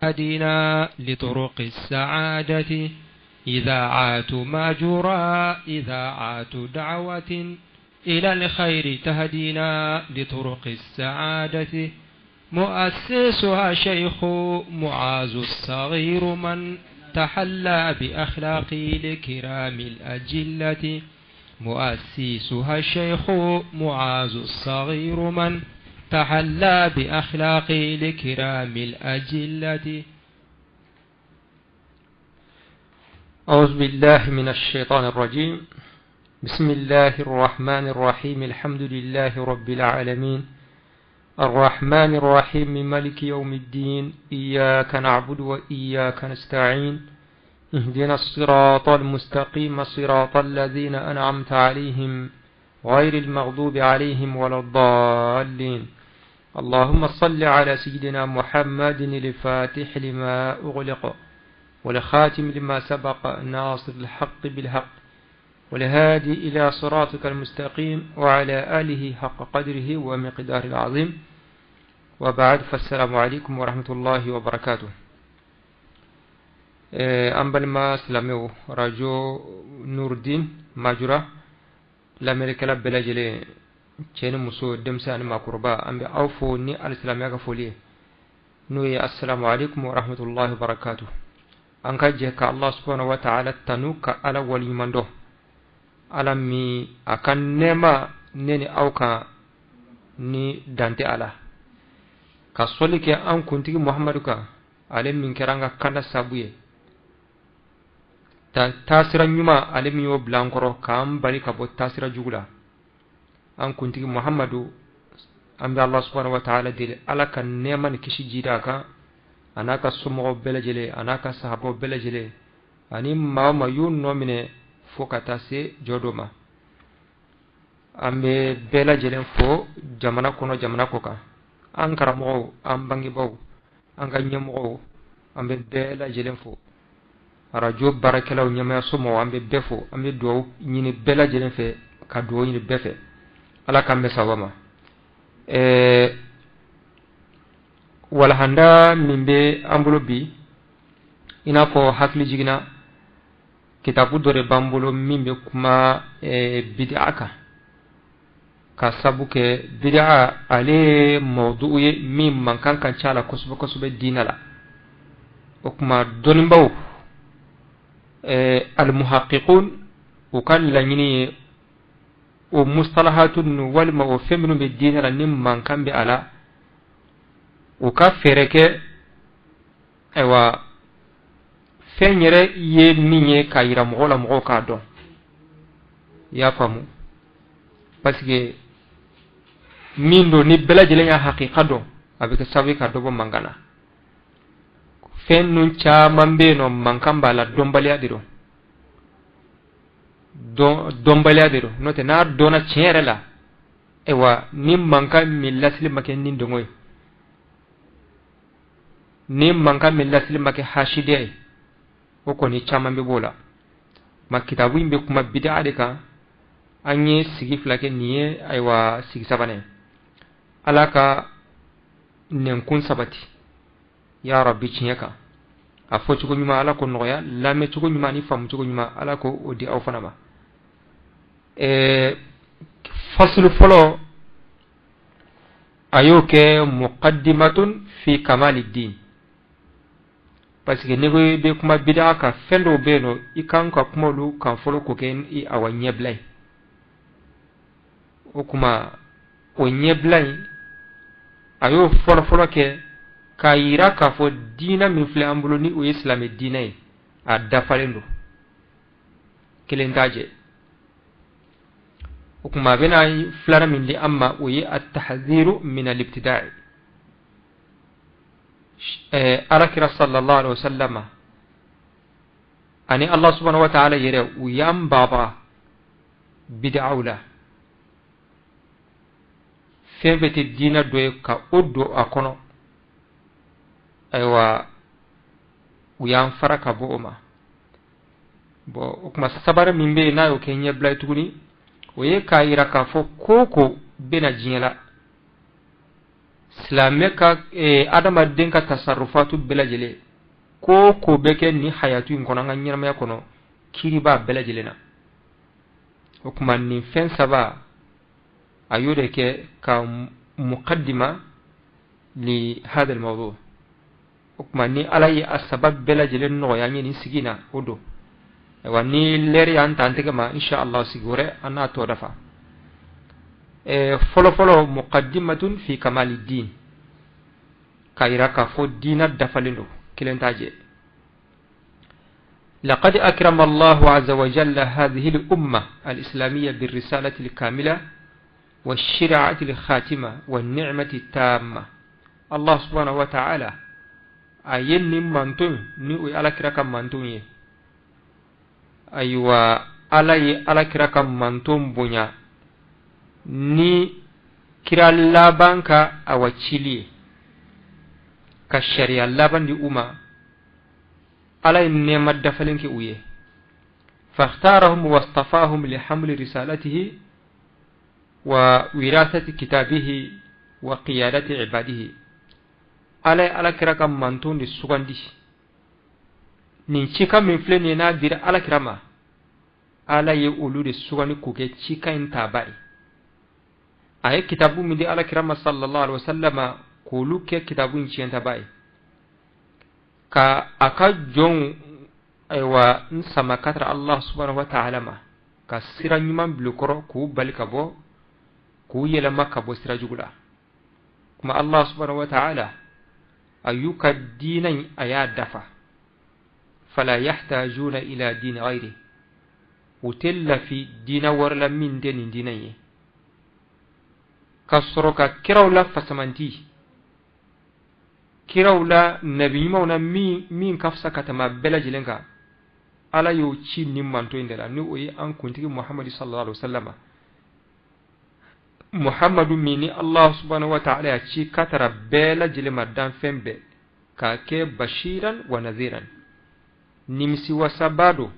هدينا لطرق السعادة إذاعات ماجورا إذاعات دعوة إلى الخير تهدينا لطرق السعادة مؤسسها شيخ معاذ الصغير من تحلى بأخلاق الكرام الأجلة مؤسسها الشيخ معاذ الصغير من تحلى بأخلاق الكرام الأجلة. أعوذ بالله من الشيطان الرجيم. بسم الله الرحمن الرحيم. الحمد لله رب العالمين الرحمن الرحيم مالك يوم الدين. إياك نعبد وإياك نستعين. اهدنا الصراط المستقيم صراط الذين أنعمت عليهم غير المغضوب عليهم ولا الضالين. اللهم صل على سيدنا محمد الفاتح لما أغلق والخاتم لما سبق ناصر الحق بالحق والهادي إلى صراطك المستقيم وعلى آله حق قدره ومقداره العظيم. وبعد فالسلام عليكم ورحمة الله وبركاته. أنبل ما سلامه راجو نور الدين ماجورا l'Amérique la belajele ceni muso demsani makurba ambe awfo ni alislamiya ka foli no ya assalamu alaikum wa rahmatullahi wa barakatuh. An ka je ka Allah subhanahu wa ta'ala tanu ka ala wali mando ala mi akan nema neni auka ni dante ala ka soli ke an kuntigi Muhammadu ka ale min keranga kana sabuye tasira nyuma ale mi yo blankoro kam bari ka bo tasira jugula an kuntigi Muhammadu ambe Allah subhanahu wa ta'ala dile ala kan nema ni kishi jida ka anaka sumo belajele anaka sahabo belajele ani mama yun nomine fokata se jodoma ambe belajele fo jamana kono jamana koka an karamo an bangi baw an ganyemo ambe belajele fo radio barakelaw nyama somo ambe befo ambe do nyini bela jelen fe ka do nyini befe ala kambe sawama wala handa mimbe ambulo bi ina ko hakli jigina kitabu dore bambulo mimbe kuma bid'aka ka sabuke bid'a ale mawdu'e mim mankan kan chala kosuba dinala o kuma donimbaw المحققون وكان لنيني ومصطلحات والما وفهمن بالدين لنم من كان بألا وكافرك ايوا فنيره يمنيه كايرا مغولا مغو كادو يا فامو باسكي ميندو ني بلا جليا حقيقه دو avec savi ka dobo mangana fen nun caman be no mankamba la dombaliya diro note na dona chere la ewa nim manka millasli make nin dongoy nim manka millasli make hashide o ko ni caman be bola makitabu imbe kuma bid'a de ka anye sigi flake niye aywa sigi sabane alaka nen kun sabati ya rabbi cinyaka a fo cugo nyuma ala ko noya lame cugo nyuma ni fam cugo nyuma ala ko odi aw fanama faslu folo ayoke muqaddimatun fi kamaliddin parce que nego be kuma bid'a ka fendo beno ikan ka kuma lu kan folo ko ken i awanye blay o kuma o nyeblay ayo folo ke kayira ka fo dina min fle ambulo ni o islami dinay a dafalendo kelendaje ukuma bena flara min li amma o yi at-tahdhiru min al-ibtida'i arakira sallallahu alaihi wasallama ani Allah subhanahu wa ta'ala yere u yam baba bid'aula fevete dina do ka oddo akono aywa uyan faraka bo oma bo kuma sabara mimbe na yo kenya blay tuguni o ye kayira ka fo koko bena jinyala islameka adama den ka tasarrufatu belajele ko beke ni hayatu in kono nganyira me kono kiriba belajelena hukuma ni fen saba ayure ke ka muqaddima li hada almawdu hukuma ni alay asbab belajelen no yani ni sigina odo wani leri anta anteke ma insha Allah sigure ana to dafa folo muqaddimatun fi kamaliddin kayra ka fo dina dafalindo kilentaje لقد أكرم الله عز وجل هذه الأمة الإسلامية بالرسالة الكاملة والشرعة الخاتمة والنعمة التامة الله سبحانه وتعالى أين منتون نيو على كركم منتون أيوة على كركم منتون بنيا ni kira laban ka a wacili ka shari'a laban di umma alay nemat dafalen ke uye fakhtarahum wastafahum li hamli risalatihi wa wirasati kitabihi wa qiyadati ibadihi alay ala kira kam mantun di sugandi nin cika min flene na dira ala kirama alay ulu di sugandi kuke cika intabai ay kitabu min di ala kirama sallallahu alaihi wasallama kulu ke kitabu in cienta bai ka aka jon aywa nsama katra Allah subhanahu wa ta'ala ma ka sira nyuman blukoro ku balika bo ku yela makka bo sira jugula kuma Allah subhanahu wa ta'ala ayuka dinan aya dafa fala yahtajuna ila din ghairi utilla fi dina warla min denin dinaye kasroka kirawla fasamanti kirawla nabi mauna min kafsa katama belajilenga ala yo ci nimmanto indela ni oyi an kuntigi Muhammad sallallahu alaihi wasallama Muhammadu mini Allah subhanahu wa ta'ala ya ci katara belajilema dan fembe ka ke bashiran wa nadhiran nimsi wasabado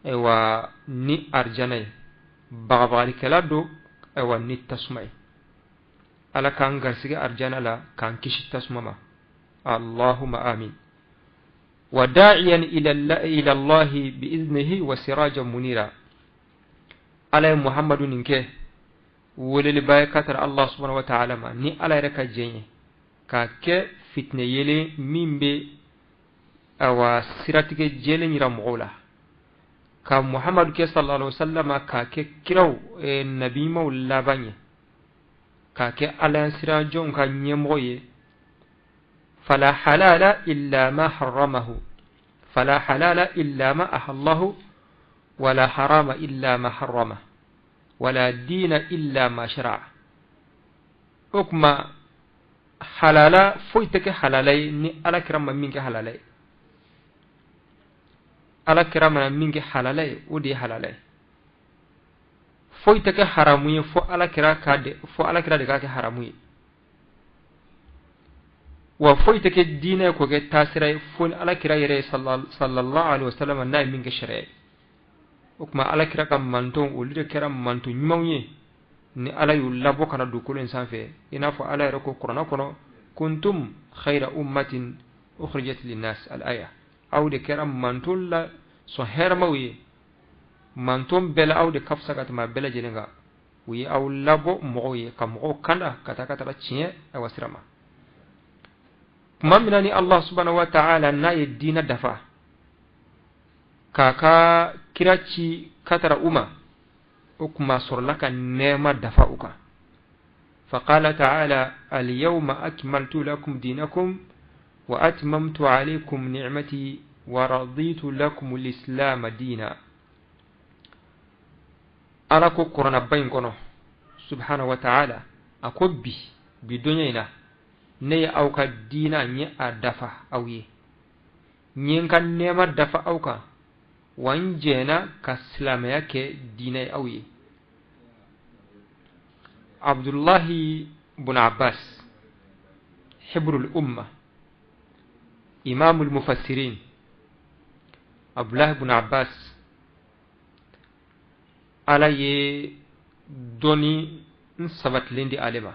ewa ni arjanay bagabali kelado ewa ni tasmay ala kan garsige arjana la kan kishi tasmama Allahumma amin wa da'iyan ila Allah bi iznihi wa sirajan munira ala Muhammadu ninke wolele bay katar Allah subhanahu wa ta'ala ma ni ala reka jenye ka ke fitne yele mimbe awa siratige jele nyira mola ka Muhammadu ke sallallahu alaihi wasallam ka ke kiraw nabi maula banye ka ke ala sira jon ka nyemoye fala halala illa ma harramahu fala halala illa ma ahallahu wala harama illa ma harrama wala dina illa ma shara'a hukma halala foitake halalai ni ala kirama minke halalai ala kirama minke halalai udi halalai foitake haramuye fo ala kira de kake haramuye wa foitake dina ko ge tasirai fo ala kira yere sallallahu alaihi wasallam na minke shari'a hukma ala kira kam manton ulide kira manton nyumawye ni ala yulabo kana dukulen sanfe ina fo ala yere ko qur'ana kono kuntum khayra ummatin ukhrijat lin-nas al-aya aw de kira manton la so hermawi manton bela aw de kafsakat ma bela jelenga wi aw labo moye kam o kanda kata kata cien e wasirama mamina ni Allah subhanahu wa ta'ala na yedina dafa kaka kiraci katara umma ukma surlaka nema dafa uka فقال تعالى اليوم أكملت لكم دينكم وأتممت عليكم نعمتي ورضيت لكم الإسلام دينا أراكو قرآن بين كنو سبحانه وتعالى أكبي بدنينا ني أوكا دينا ني أدفع أوي ني كان نيما دفع أوكا وانجينا كسلاميا كي ديني أوي عبد الله بن عباس حبر الأمة إمام المفسرين عبد الله بن عباس على دوني نسبت لندي علما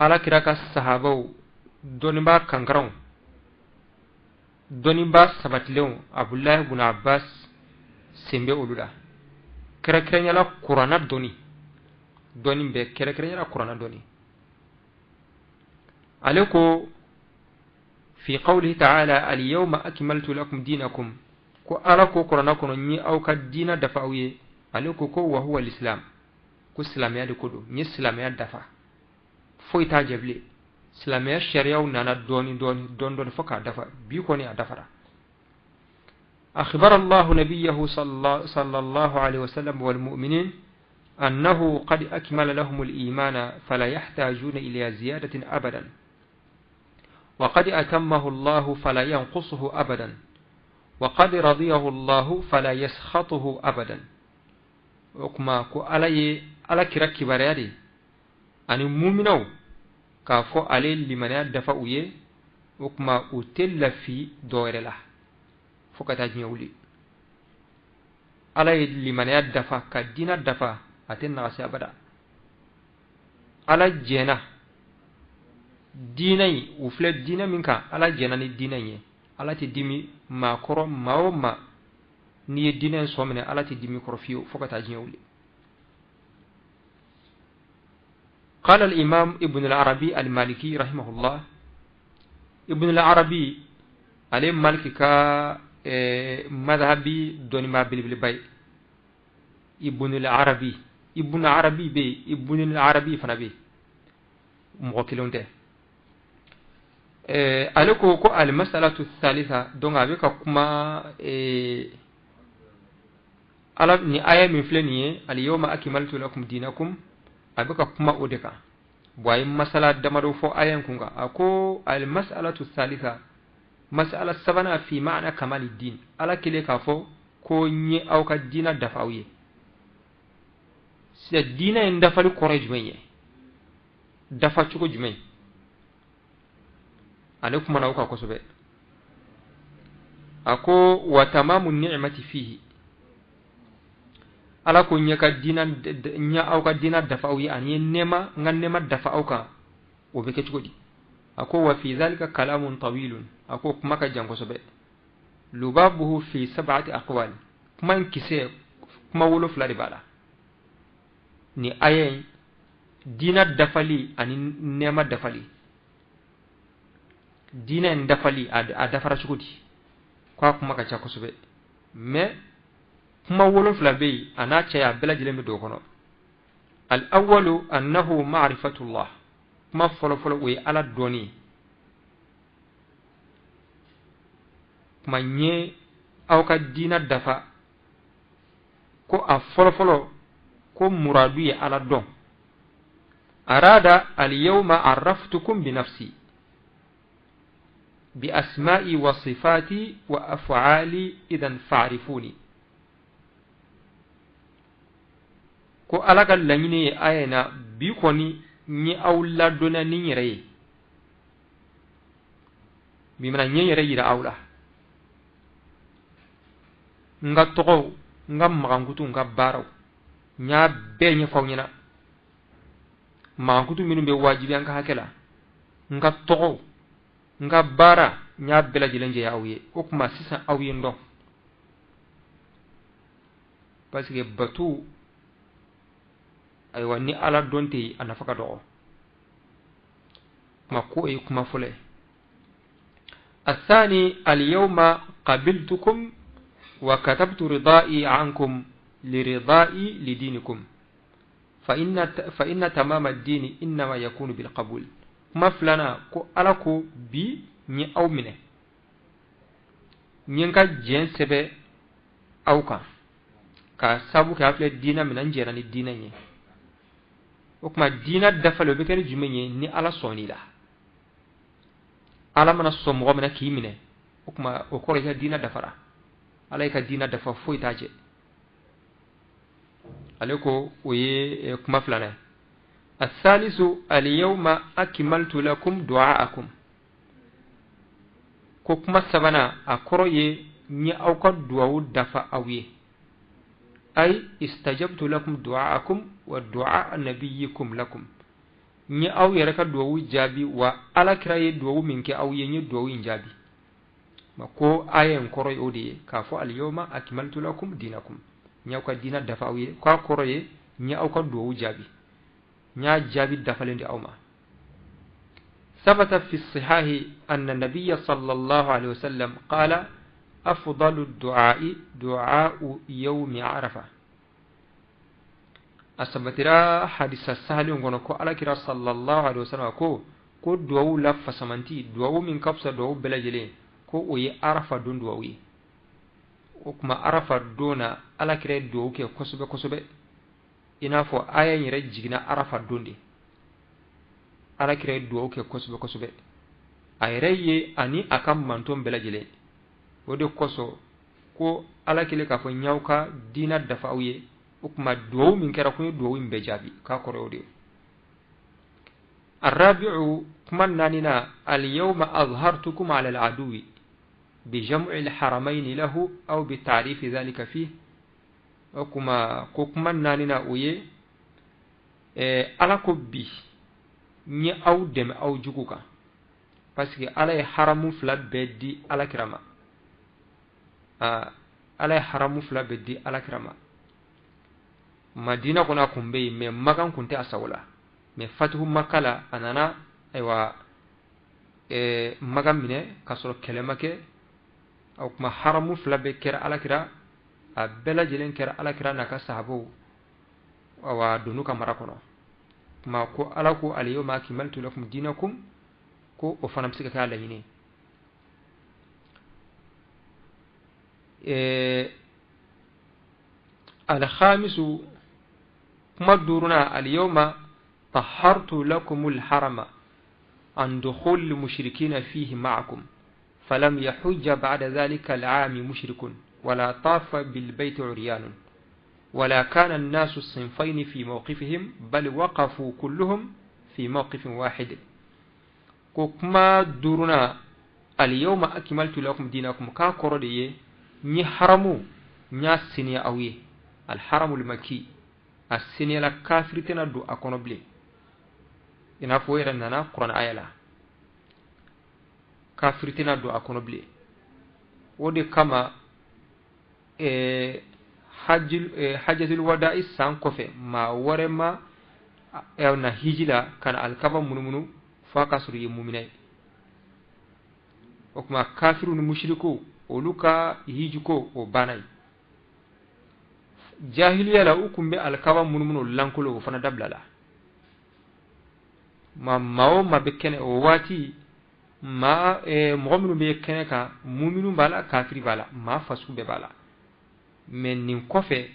ala kira ka sahabaw doniba kankaran doniba sabatilew Abdullah ibn Abbas sembe ulula kira la Qur'ana doni be kira la Qur'ana doni aleko fi qawlihi ta'ala al-yawma akmaltu lakum dinakum ko ala ko Qur'ana kono ni aw ka dina dafawiye aleko ko wa huwa al-islam ko islamiyya de kodo ni islamiyya dafa foi ta jeble islamiyya sharia nana doni don foka dafa bi ko ni adafara akhbara Allah nabiyahu sallallahu alayhi wasallam wal mu'minin annahu qad akmala lahum al-iman fala yahtajuna ila ziyadatin abadan وقد أتمه الله فلا ينقصه أبدا وقد رضيه الله فلا يسخطه أبدا وكما كو على كراكي بريادي أن مؤمنو كافو علي لمن دفعوه وكما أتل في دور له فكتاج يولي على لمن دفع كدين دفع أتنا غسي أبدا على جنة dinai ufle dina minka ala jenani dinai ala ti dimi ma koro ma ni dina so mene ala ti dimi koro fiyo fokata jinyawli قال الإمام ابن العربي المالكي رحمه الله ابن العربي عليه مالك كا مذهبي دوني ما بالباي ابن العربي فنبي موكلون ده aleko ko al mas'alatu thalitha donc avec kuma ala ni aya min fleniye al yawma akmaltu lakum dinakum abeka kuma odeka boy masala damado fo ayan kunga ako al mas'alatu thalitha mas'ala sabana fi ma'na kamal din ala kile ka fo ko nyi aw ka dina dafawiye si dina en dafali courage meye dafa cuko jumay عليكم أنا أوكا كسبة أكو وتمام النعمة فيه على كون يكا دينا نيا أوكا دينا دفعوي أني نما دفعوكا وبكتشودي أكو وفي ذلك كلام طويل أكو كما كجان كسبة لبابه في 7 أقوال كما انكسي كما ولو فلاري بالا ni ayen dina dafali ani nema dafali dina ndafali a dafara cugudi kwa kuma ka cako sube mais kuma wolofla be ana caya bela jilemi do kono al awwalu annahu ma'rifatullah kuma folo we ala doni kuma nye aw ka dina dafa ko a folo ko muradu ya ala don arada al yawma arraftukum bi nafsi بأسمائي وصفاتي وأفعالي إذن فاعرفوني ko alaga lañine ayena bi koni ñi awla dona ni ñere bi mana ñere yira awla nga togo nga magangutu nga baraw nya be ñi fawñina magangutu minu be wajibi an ka hakela nga togo nga bara nya bela jilenje awye o kuma sisa awye ndo parce que batu ay wani ala donte anafaka do ma ko ay kuma fule الثاني اليوم قبلتكم وكتبت رضائي عنكم لرضائي لدينكم فإن تمام الدين إنما يكون بالقبول ما فلنا كو ألاكو بي ني أو منه نينكا جين سبه أوكا كسابو كافل دينا من أنجيران الدينا ني وكما دينا دفلو بكري جميني ني ألا صوني لا ألا من الصمغو من كي منه وكما وكوريها دينا دفرا عليك دينا دفا فوي تاجي عليكو وي كما فلنا الثالث اليوم أكملت لكم دعاءكم كما سبنا أكروي ني أوكا دعاء دفا أوي أي استجبت لكم دعاءكم ودعاء نبيكم لكم ni aw yere ka duwawu jaabi wa alakira ye duwawu min ke aw ye ni duwawu jaabi ma ko ayen koro odi ka fo al yawma akmaltu lakum dinakum nya ko dina dafa aw ye ko koro ye ni aw ka duwawu jaabi nya jaabi dafalendi awma ثبت في الصحاح أن النبي صلى الله عليه وسلم قال أفضل الدعاء دعاء يوم عرفة أثبترا حديث السهل ونكو على كرا صلى الله عليه وسلم كو دعو لف سمنتي دعو من كبسة دعو بلا جلين كو وي عرفة دون دعوي وكما عرفة دون على كرا دعو كي كسبة إنافو آية يرجينا عرفة دون دي ala kire duwaw ke kosbe ayreye ani akam mantom belajele wode koso ko ala kile ka fo nyawka dina dafa awye ukma duwaw min kera ko duwaw imbe jabi ka ko rewde الرابع كما ناننا اليوم أظهرتكم على العدو بجمع الحرمين له أو بتعريف ذلك فيه وكما ناننا ويه ala ko bi ni aw dem aw juguka parce que ala e haramu fla beddi ala kirama ala e haramu fla beddi ala kirama madina kuna kumbe me magan kunte asawla me fatuhu makala anana aywa magan mine kasoro kelemake aw kuma haramu fla be kera ala kira a bela jelen kera ala kira naka sahabo awa dunu kamara kono ma ko ala ko al yawma akmaltu lakum dinakum ko o fanam sika kala yini al khamisu kuma duruna al yawma tahhartu lakum al harama an dukhul al mushrikina fihi ma'akum falam yahujja ba'da dhalika al 'am mushrikun wala tafa bil bayt 'uryan ولا كان الناس الصنفين في موقفهم بل وقفوا كلهم في موقف واحد كما دورنا اليوم أكملت لكم دينكم كاكوردي ني حرمو ني سينيا أوي الحرم المكي السينيا الكافرتنا دو أكونبلي إنا فويرنا قرآن آية لا كافرتنا دو أكونبلي ودي كما hajjatul wada'i san kofe ma warema na hijila kan alkaba munumunu fa kasuru ye mu'minai o kuma kafirun mushriku oluka hijuko o banai jahiliya la ukumbe alkaba munumunu lankulo fana dablala ma mawo mabekene o wati ma mu'minu be kene ka mu'minu bala kafiri bala ma fasu be bala men nin kofe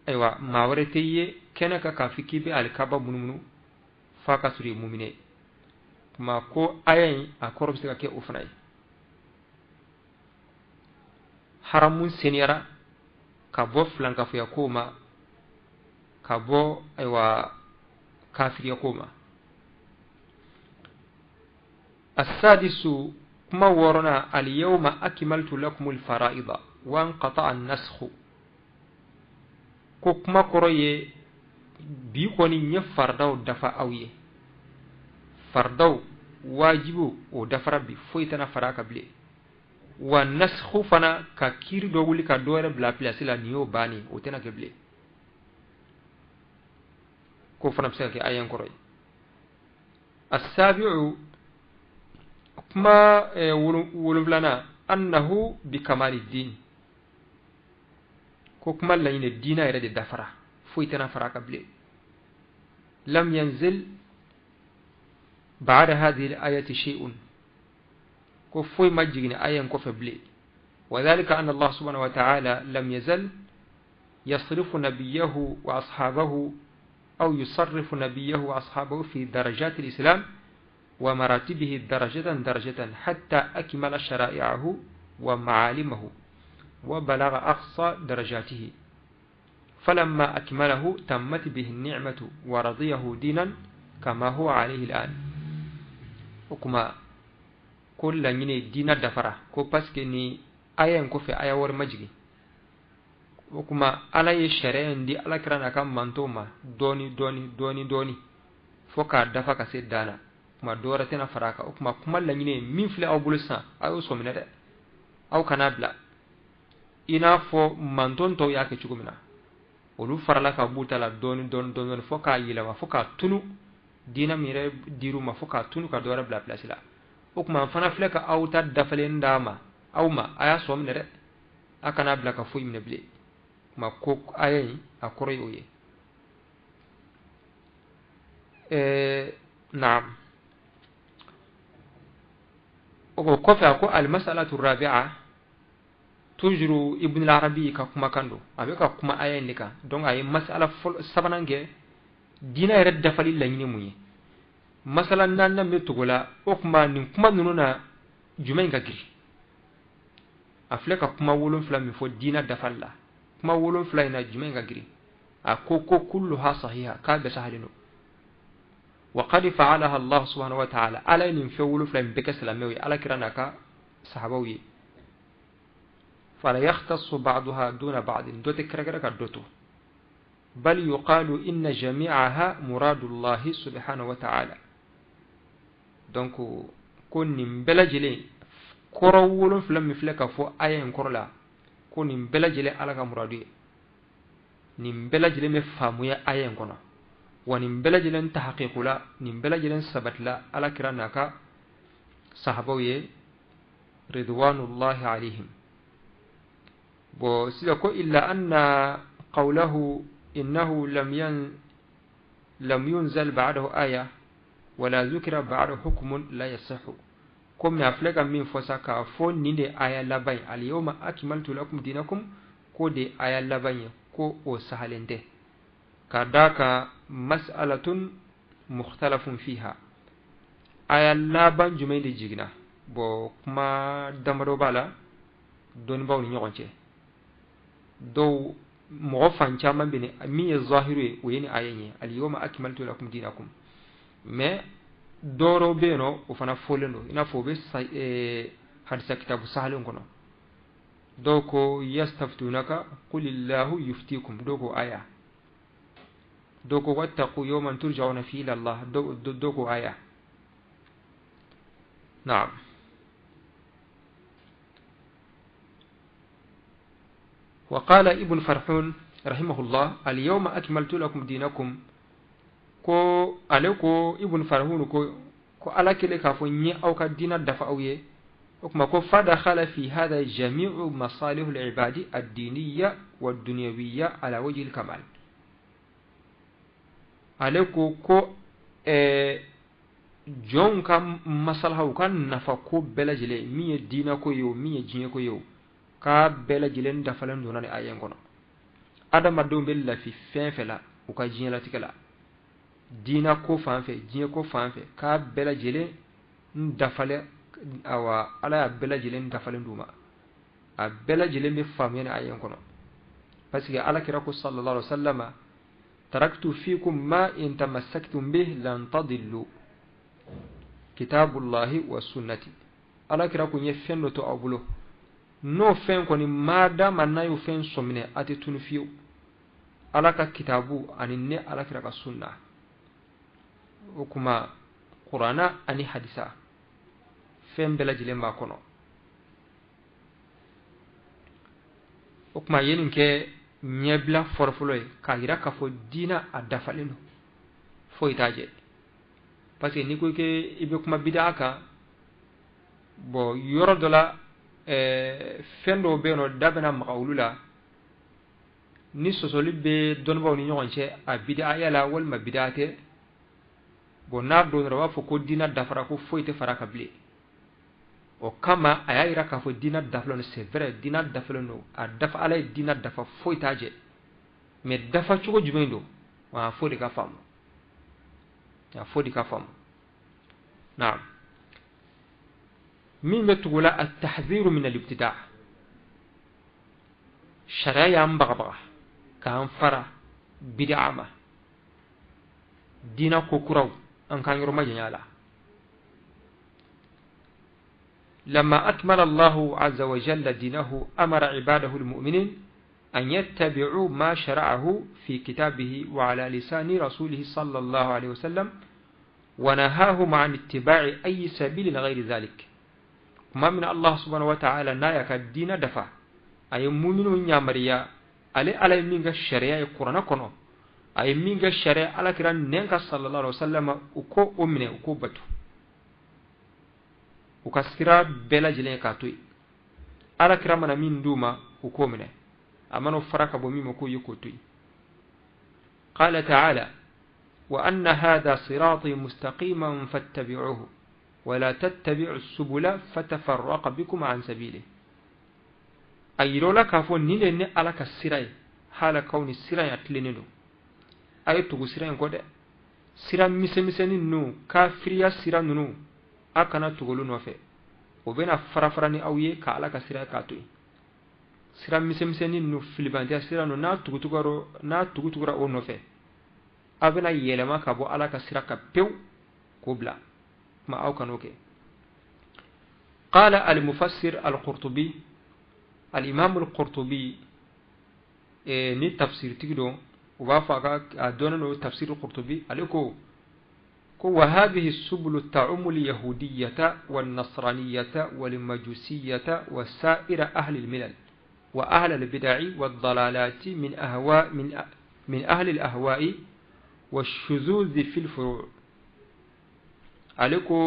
aywa ma warete ye kena ka kafiki be alkaba munumunu fa kasuri mu'mine kuma ko ayen a korobse ka ke ufnay haramun seniyara ka bo flanka fu yakoma ka bo aywa kafiri yakoma السادس كما ورنا اليوم أكملت لكم الفرائض وانقطع النسخ كما كروي بيكوني نفردو دفا أوي فردو واجبو ودفر بي فويتنا فراك بلي والنسخ فنا ككير دوغولي كدور بلا بلاسلا نيو باني وتنا كبلي كو فنا بسيكي آيان كروي السابع كما ولفلنا أنه بكمال الدين كما لين الدين يرد الدفرة فويتنا فراك بلي لم ينزل بعد هذه الآية شيء كفوي مجين آية كف بلي وذلك أن الله سبحانه وتعالى لم يزل يصرف نبيه وأصحابه أو يصرف نبيه وأصحابه في درجات الإسلام ومراتبه درجة حتى أكمل شرائعه ومعالمه وبلغ أقصى درجاته فلما أكمله تمت به النعمة ورضيه دينا كما هو عليه الآن وكما كل نيني دينا دفرة كو باسكني آية نكو في آية ورمجي وكما على الشريعة دي على كرانا كم منتوما دوني foka dafa ka se dana kuma dora tana faraka kuma la nyine min fle aw bulsa ayo so minade aw kana bla ina fo manton to yake cugumina olu farala ka butala don foka yila ma foka tunu dina mire diru ma foka tunu ka dora bla place la kuma fana fle ka aw ta dafalen dama aw ma aya so minade akana bla ka fo imne ble kuma ko ayi akoro yoye نعم وكفى المسألة الرابعة تجرو ابن العربي كما كندو أبيك كما آية لك دون أي مسألة سبنانجة دينا يرد دفلي ليني موي مثلا نانا متقولا أكما نكما نونا جمعين كجري أفلك كما ولون فلا مفو دينا دفلا كما ولون فلا ينا جمعين كجري أكوكو كلها صحيحة كابة سهلينو وقد فعلها الله سبحانه وتعالى على ان فول فلم بكسلموي على كرناك صحابوي فلا يختص بعضها دون بعض دوت كركرك دوتو بل يقال ان جميعها مراد الله سبحانه وتعالى دونك كون بلجلي كرول فلم فلك فو اين كرلا كون بلجلي على مرادي نيم بلجلي مفهموا اين كنا ونم بلجلن تحقيق لا نم بلجلن ثبت لا على كرناك صحابوي رضوان الله عليهم وسيدكو إلا أن قوله إنه لم ينزل بعده آية ولا ذكر بعده حكم لا يصح كم يفلق من فساك فون نيني آية لبين اليوم أكملت لكم دينكم كو دي آية لبين كو أو سهلنده كذاك مسألة مختلف فيها آية لابان جمعين دي جيغنا بو كما دمرو بالا دون باو نيوغنچه دو مغفان چامان بني مي الظاهر ويني آية اليوم أكملت لكم دينكم ما دورو بينو وفنا فولنو إنا فوبس حدث كتاب سهلون كنو دوكو يستفتونك قل الله يفتيكم دوكو آية دوكو واتقوا يوما ترجعون فيه إلى الله دوكو آية نعم وقال ابن فرحون رحمه الله اليوم أكملت لكم دينكم كو أليكو ابن فرحون كو ألاكي لك فني أو كدين الدفعوية وكما كو فدخل في هذا جميع مصالح العباد الدينية والدنيوية على وجه الكمال aleko ko jon kam masalha kan nafa ko belajile miye dina ko yo miye jinye ko yo ka belajile nda falan donane ayen kono adama do bella fi fenfela o ka jinye la tikala dina ko fanfe jinye ko fanfe ka belajile nda fale awa ala belajile nda falen duma a belajile me famene ayen kono parce que ala kirako sallallahu alaihi wasallam تركت فيكم ما إن تمسكتم به لن تضلوا كتاب الله والسنة ألا كراكم يفين لتو أبلو نو فين كوني ما دام أنا يفين سمني أتتون فيو ألا كتابو أني ألا كراك السنة وكما قرآن أني حديثا فين بلا جلين ما كونو وكما ينكي nyebla forfuloy ka gira ka fo dina adafalino fo itaje parce que ni ko ke ibe kuma bidaka bo yoro dola fendo be no dabana maqawlula ni sosoli be don baw ni nyonche a bid'a yala wal ma bid'ate bo na do rawa fo ko dina dafara ko fo ite faraka bli o kama ayira ka fo dina daflon c'est vrai dina daflon a dafa ala dina dafa fo itaje mais dafa chugo jumendo wa fo de ka fam ya fo de ka fam نعم مما تقول التحذير من الابتداع شرعي أم بغبغة كان فرا بدعة ما دينا كوكراو أن كان يرمى جنالا لما أكمل الله عز وجل دينه أمر عباده المؤمنين أن يتبعوا ما شرعه في كتابه وعلى لسان رسوله صلى الله عليه وسلم ونهاهم عن اتباع أي سبيل غير ذلك ما من الله سبحانه وتعالى نايك الدين دفع أي مؤمنون يا مريا على مينغ الشريعة القرآن كنو أي مينغ الشريعة على كران نينك صلى الله عليه وسلم وكو أمني وكو بتو وكسرا بلا جلين كاتوي على كرام من مين دوما وكو منه أمانو فرق بومي مكو يكوتوي قال تعالى وأن هذا صراطي مستقيما فاتبعوه ولا تتبعوا السبل فتفرق بكم عن سبيله أي رولا كافو نيلني على كسيراي حال كون السيراي أتلينيدو أي تغو سيراي نقول سيرا مسمسني نو كافريا سيرا نو أكنا تغلو نوفي وبين فرافراني أويه كالا كسيراي كاتوي سيرا مسمسني نو فيلبانتيا سيرا نو نا تغو تغرا أو نوفي أبنا يلما كابو على كسيرا كبيو كوبلا ما أو كانوكي قال المفسر القرطبي الإمام القرطبي ني تفسير تيجدو وافقا أدونا تفسير القرطبي عليكو وهذه السبل تعم اليهودية والنصرانية والمجوسية وسائر أهل الملل وأهل البدع والضلالات من أهل الأهواء والشذوذ في الفروع عليكو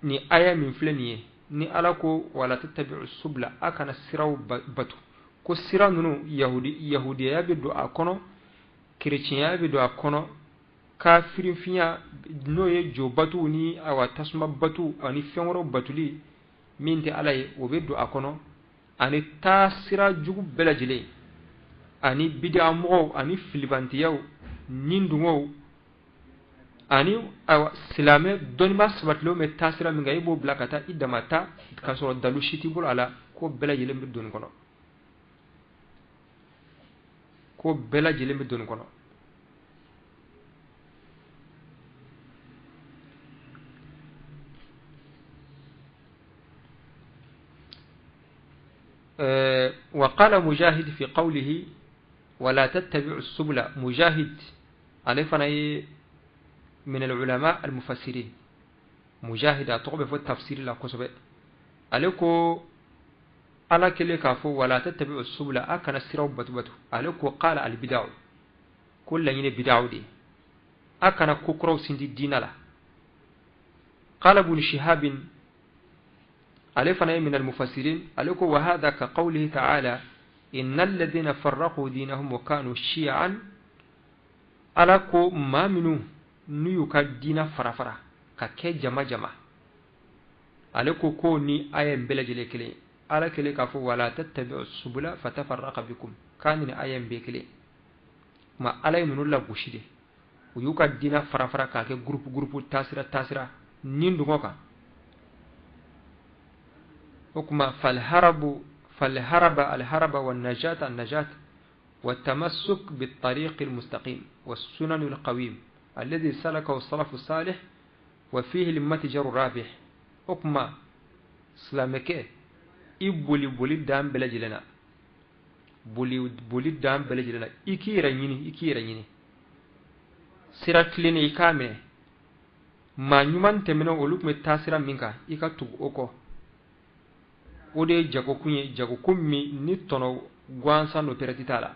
ni aya min filaniye ni alako wala tattabi'u subla akana siraw batu ko sira nunu yahudi ya be do akono chrétien ya be do akono kafirin finya no ye jo batu ni awa tasma batu ani fenworo batuli min te alay o be do akono ani ta sira jugu belajile ani bid'a mo ani filibantiyaw nindungo ani awa silame doni ma sabatlo me tasira mi ngay bo blakata idamata kasoro dalu shiti bul ala ko bela jele mi don kono ko bela jele mi don kono وقال مجاهد في قوله ولا تتبعوا السبل مجاهد علفنا من العلماء المفسرين مجاهد أطغب في التفسير لا قصبه عليكو على كل كافو ولا تتبعوا السبل أكن السيرة بتبتو عليكو قال البدع كل ين بدع دي أكن كوكرو سندي الدين لا قال ابن شهاب علفنا من المفسرين عليكو وهذا كقوله تعالى إن الذين فرقوا دينهم وكانوا شيعا عليكو ما منو nuyu ka dina farafara ka ke jama jama ale ko ni ayen belajele kele ala kele ka fo wala tattabi'u subula fatafarraqa bikum kanini ayen be kele ma alay nunu la gushide uyu ka dina farafara ka ke groupe tasira nindu ngoka hukma falharaba wan najat والتمسك بالطريق المستقيم والسنن القويم الذي سلكه السلف الصالح وفيه المتجر الرابح حكما سلامك بولي دام بلجلنا بولي دام بلجلنا إكي رنيني سيرات لين إكامي ما نيمان تمنو أولوك متاسرا منك إكا تبوكو ودي jago kummi ni tono gwansa no peretitala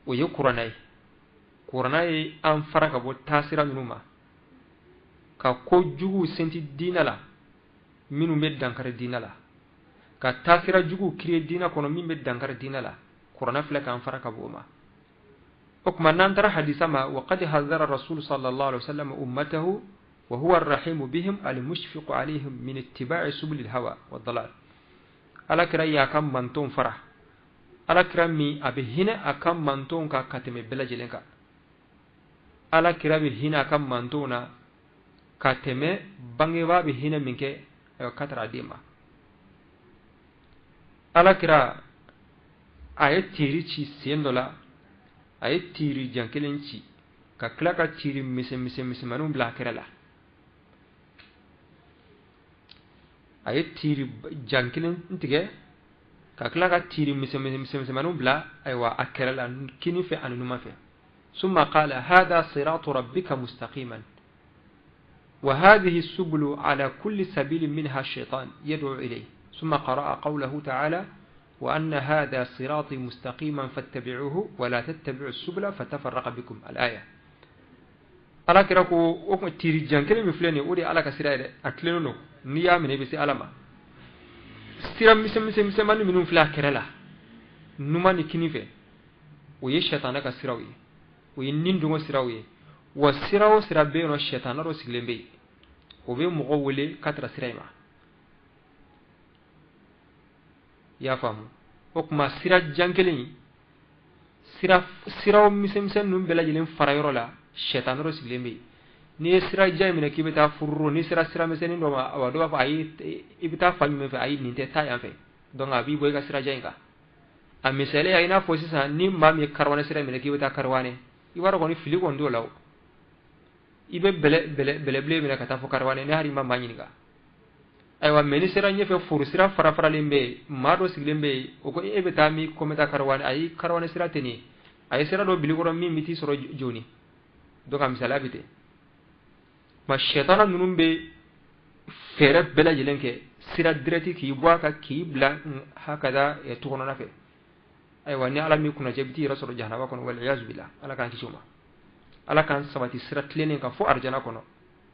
o ye Kuranaye an fara ka bɔ taasira ninnu ma ka ko jugu senti diina la minnu bɛ dankari diina la ka taasira jugu kire diina kɔnɔ min bɛ dankari diina la Kurana filɛ k'an fara ka bɔ o ma o kuma n'an taara hadisa ma wa qad hazara rasul sallallahu alaihi wa sallam ummatahu wa huwa arrahimu bihim almushfiqu alayhim min ittiba'i subul hawa wa dalal ala kira ya kan manton fara ala kira mi abe hina akan manton ka kateme bela jelenka ala kira bi hina kan mantona ka teme bangewa bi hina minke katara dima ala kira ayet tiri ci sendola ayet tiri jankelen ci ka klaka tiri mise manum bla kirala ayet tiri jankelen ntige ka klaka tiri mise manum bla aywa akirala kini fe anu ma fe ثم قال هذا صراط ربك مستقيما وهذه السبل على كل سبيل منها الشيطان يدعو إليه ثم قرأ قوله تعالى وأن هذا صراطي مستقيما فاتبعوه ولا تتبعوا السبل فتفرق بكم الآية ala kira ko o ko tiri jankele mi fleni o de ala ka sira de atleno no ni ya mene be se alama sira mise manu minun fla kerala numa ni kinife o ye shetana ka sirawi o ye nindungo sirawi wa sirawo sira be no shetana ro siglembe o be mo wole katra siraima ya famu o kuma sira jankele ni sirawo mise num bela jilen farayoro la shetana ro siglembe ni sira jaymine kibeta furro ni sira meseni ndo ma wa do fa ayi ibita fanyu me fa ayi ninte ta yan fe donc abi boy ka sira jaynga a misale ayina fo sisa ni mam ye karwane sira mine kibeta karwane iwaro ko ni fili ko ndo law ibe bele mine kata fo karwane ne hari mamma nyinga aywa meni sira nyefe furu sira fara lembe mado siglembe o ko ibita mi kometa karwane ayi karwane sira teni ayi sira do biligoro mi miti soro joni donc am salabite ma shetana nunun be fere bela jelenke sira direti ki bwaka ki bla hakada e tukono na fe aywa ni ala mi kuna jebti rasul jahannama kono wal iyaz billah ala kan kisuma ala kan sabati sira tlenen ka fo arjana kono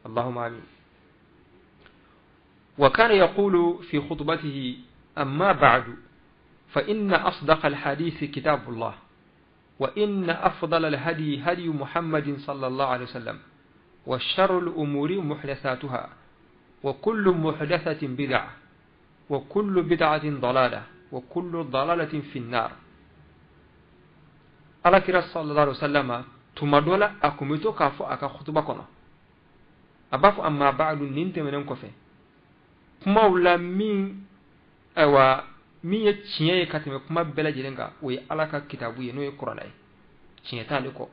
allahumma amin wa kana yaqulu fi khutbatihi amma ba'du fa inna asdaqa al hadith kitabullah وإن أفضل الهدي هدي محمد صلى الله عليه وسلم وشر الأمور محدثاتها وكل محدثة بدعة وكل بدعة ضلالة وكل ضلالة في النار على كرا صلى الله عليه وسلم تمدولا أكمتو كافو أكا خطبكنا أباف أما بعد ننت من انكفه كما ولا مين أوا mi ye tiɲɛ ye ka tɛmɛ kuma bɛɛ lajɛlen kan o ye ala ka kitabu ye n'o ye kuranɛ ye tiɲɛ t'ale kɔ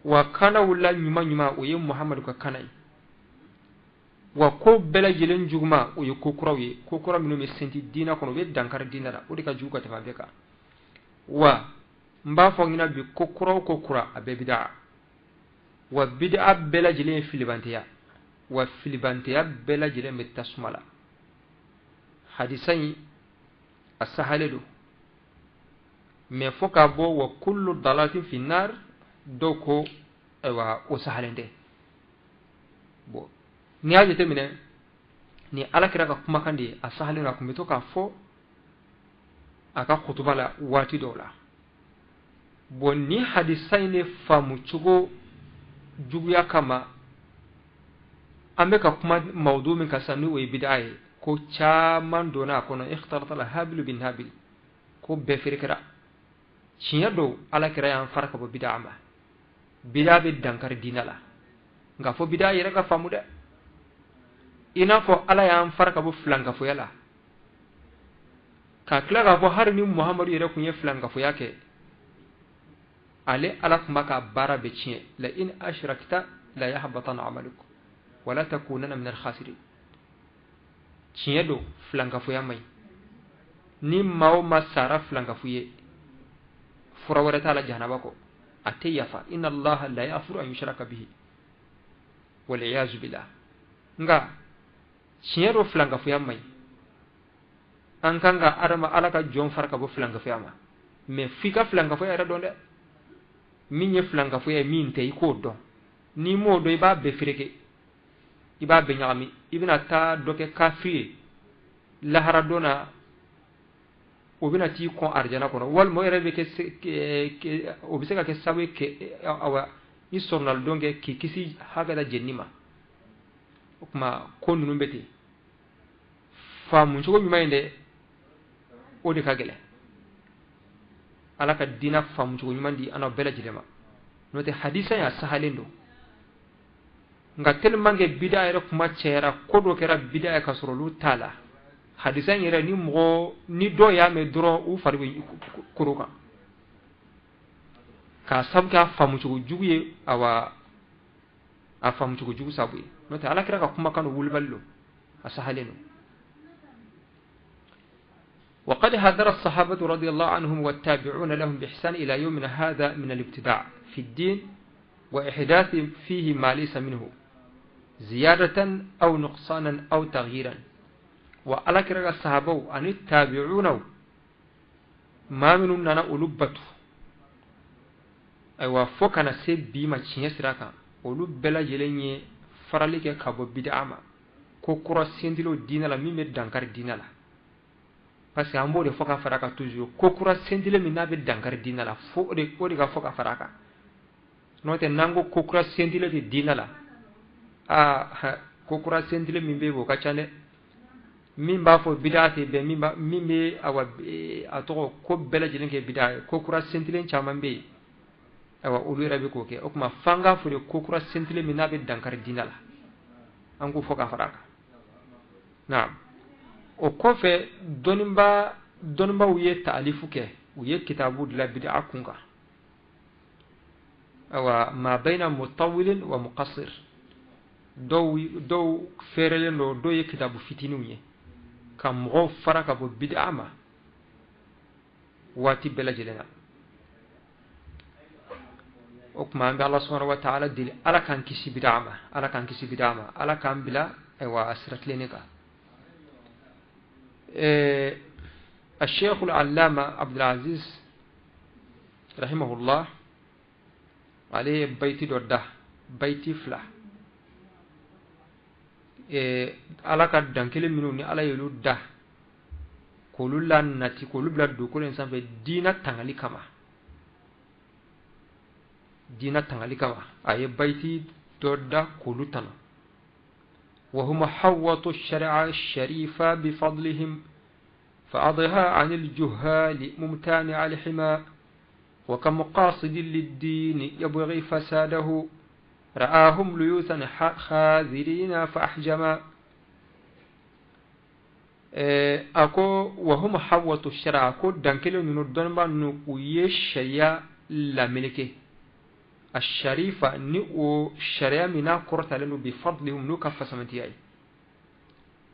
wa kana wula ɲuman o ye muhamadu ka kana ye wa ko bɛɛ lajɛlen juguma o ye ko kuraw ye ko kura minnu bɛ senti diina kɔnɔ o bɛ dankari diina la o de ka jugu ka tɛmɛ a bɛɛ kan wa n b'a fɔ ɲɛna bi ko kura o ko kura a bɛɛ bida wa bida bɛɛ lajɛlen ye filibanteya wa filibanteya bɛɛ lajɛlen bɛ tasuma la hadisa in asahaledo mais fo ka bo wa kullu dalatin fi nar doko ewa o sahalende bo ni aje temine ni ala kira ka kuma kandi asahalena kumito ka fo aka khutuba la wati dola bo ni hadisaine famu chugo juguya kama ambe ka kuma mawdu min kasanu we bid'ah ko caman dona kono ikhtarata la habil bin habil ko be firkira cinya do ala kira yan farka bo bid'a ma bid'a be dankar dinala nga fo bid'a yere ga famu de ina fo ala yan farka bo flanga fo yala ka kila ga fo har ni muhammadu yere kunye flanga fo yake ale ala kuma ka bara be cinye la in ashrakta la yahbatan amaluk wala takunana min al khasirin tiɲɛ do filankafoya man ɲi ni maa o maa sara filankafoye fura wɛrɛ t'a la jahanaba kɔ a tɛ yafa inna allaha la yaghfiru an yushraka bihi wal iyazu billah nga tiɲɛ do filankafoya man ɲi an kan ka adama ala ka jɔn fara ka bɔ filankafoya ma mais f'i ka filankafoya yɛrɛ dɔn dɛ min ye filankafoya ye min tɛ i k'o dɔn n'i m'o dɔn i b'a bɛɛ fereke i b'a bɛɛ ɲagami i bɛna taa dɔ kɛ kafiri ye lahara donna o bɛna t'i kɔn arijana kɔnɔ walima o yɛrɛ bɛ kɛ o bɛ se ka kɛ sababu ye kɛ awa i sɔrɔnali dɔn kɛ k'i kisi hakɛda jenini ma o tuma ko ninnu bɛ ten faamu cogo ɲuman ye dɛ o de ka gɛlɛn ala ka diina faamu cogo ɲuman di an n'aw bɛɛ lajɛlen ma n'o tɛ hadisa in a sahalen don nga tellement que bid'a yɛrɛ kuma cɛyara ko dɔ kɛra bid'a ye ka sɔrɔ olu t'a la hadisa in yɛrɛ ni mɔgɔ ni dɔ y'a mɛn dɔrɔn u fari bɛ koro kan k'a sabu kɛ a faamu cogo jugu ye awa a faamu cogo jugu sabu ye n'o tɛ ala kɛra ka kumakan dɔ wulibali don a sahalen don وقد حذر الصحابة رضي الله عنهم والتابعون لهم بإحسان إلى يومنا هذا من الابتداع في الدين وإحداث فيه ما ليس منه زيادة أو نقصانا أو تغييرا وعلى كرة الصحابة أن التابعون ما منهم ألوبته أيوة فوقنا سيب بما تشيسراكا ألوب بلا جلني فرالك كابو بدعما كوكورا سيندلو دينا لا ميمي دانكار دينا لا parce que ambo de foka faraka toujours kokura sendile minabe dankar dina la fo de ko de ga foka faraka note nango kokura sendile de dina la kokura sendile mimbe bo kachane mimba fo bidati be mimbe awa atoko ko bela jilenke bidai kokura sendile chamambe awa ulu rabi ko ke okuma fanga fo de kokura sendile minabe dankar dina la ango foka faraka naam o kofe donimba uye taalifu ke uye kitabu la bid'a kunga awa ma baina mutawwil wa muqassir do ferelen do ye kitabu fitinu ye kam go faraka bo bid'a ma wati bela jelena okma amba Allah subhanahu wa ta'ala dil ala kan kisi bid'a ma ala kan bila awa asrat lenika الشيخ العلامة عبد العزيز رحمه الله عليه بيتي دوده بيتي فلا على كاد دانكلي منوني على يلو ده كولو لاناتي كولو بلا دو كولو انسان في دينا تنغالي كما اي بيتي دوده كولو تنا وهم حوطوا الشريعة الشريفة بفضلهم فأضها عن الجهال ممتانع الحمى وكمقاصد للدين يبغي فساده رآهم ليوثا خاذرين فأحجما أكو وهم حوطوا الشريعة أكو دانكلو نردون بانو ويشيا لملكه الشريفة نو الشريعة منا قرطة لنو بفضلهم نو كفسمتياي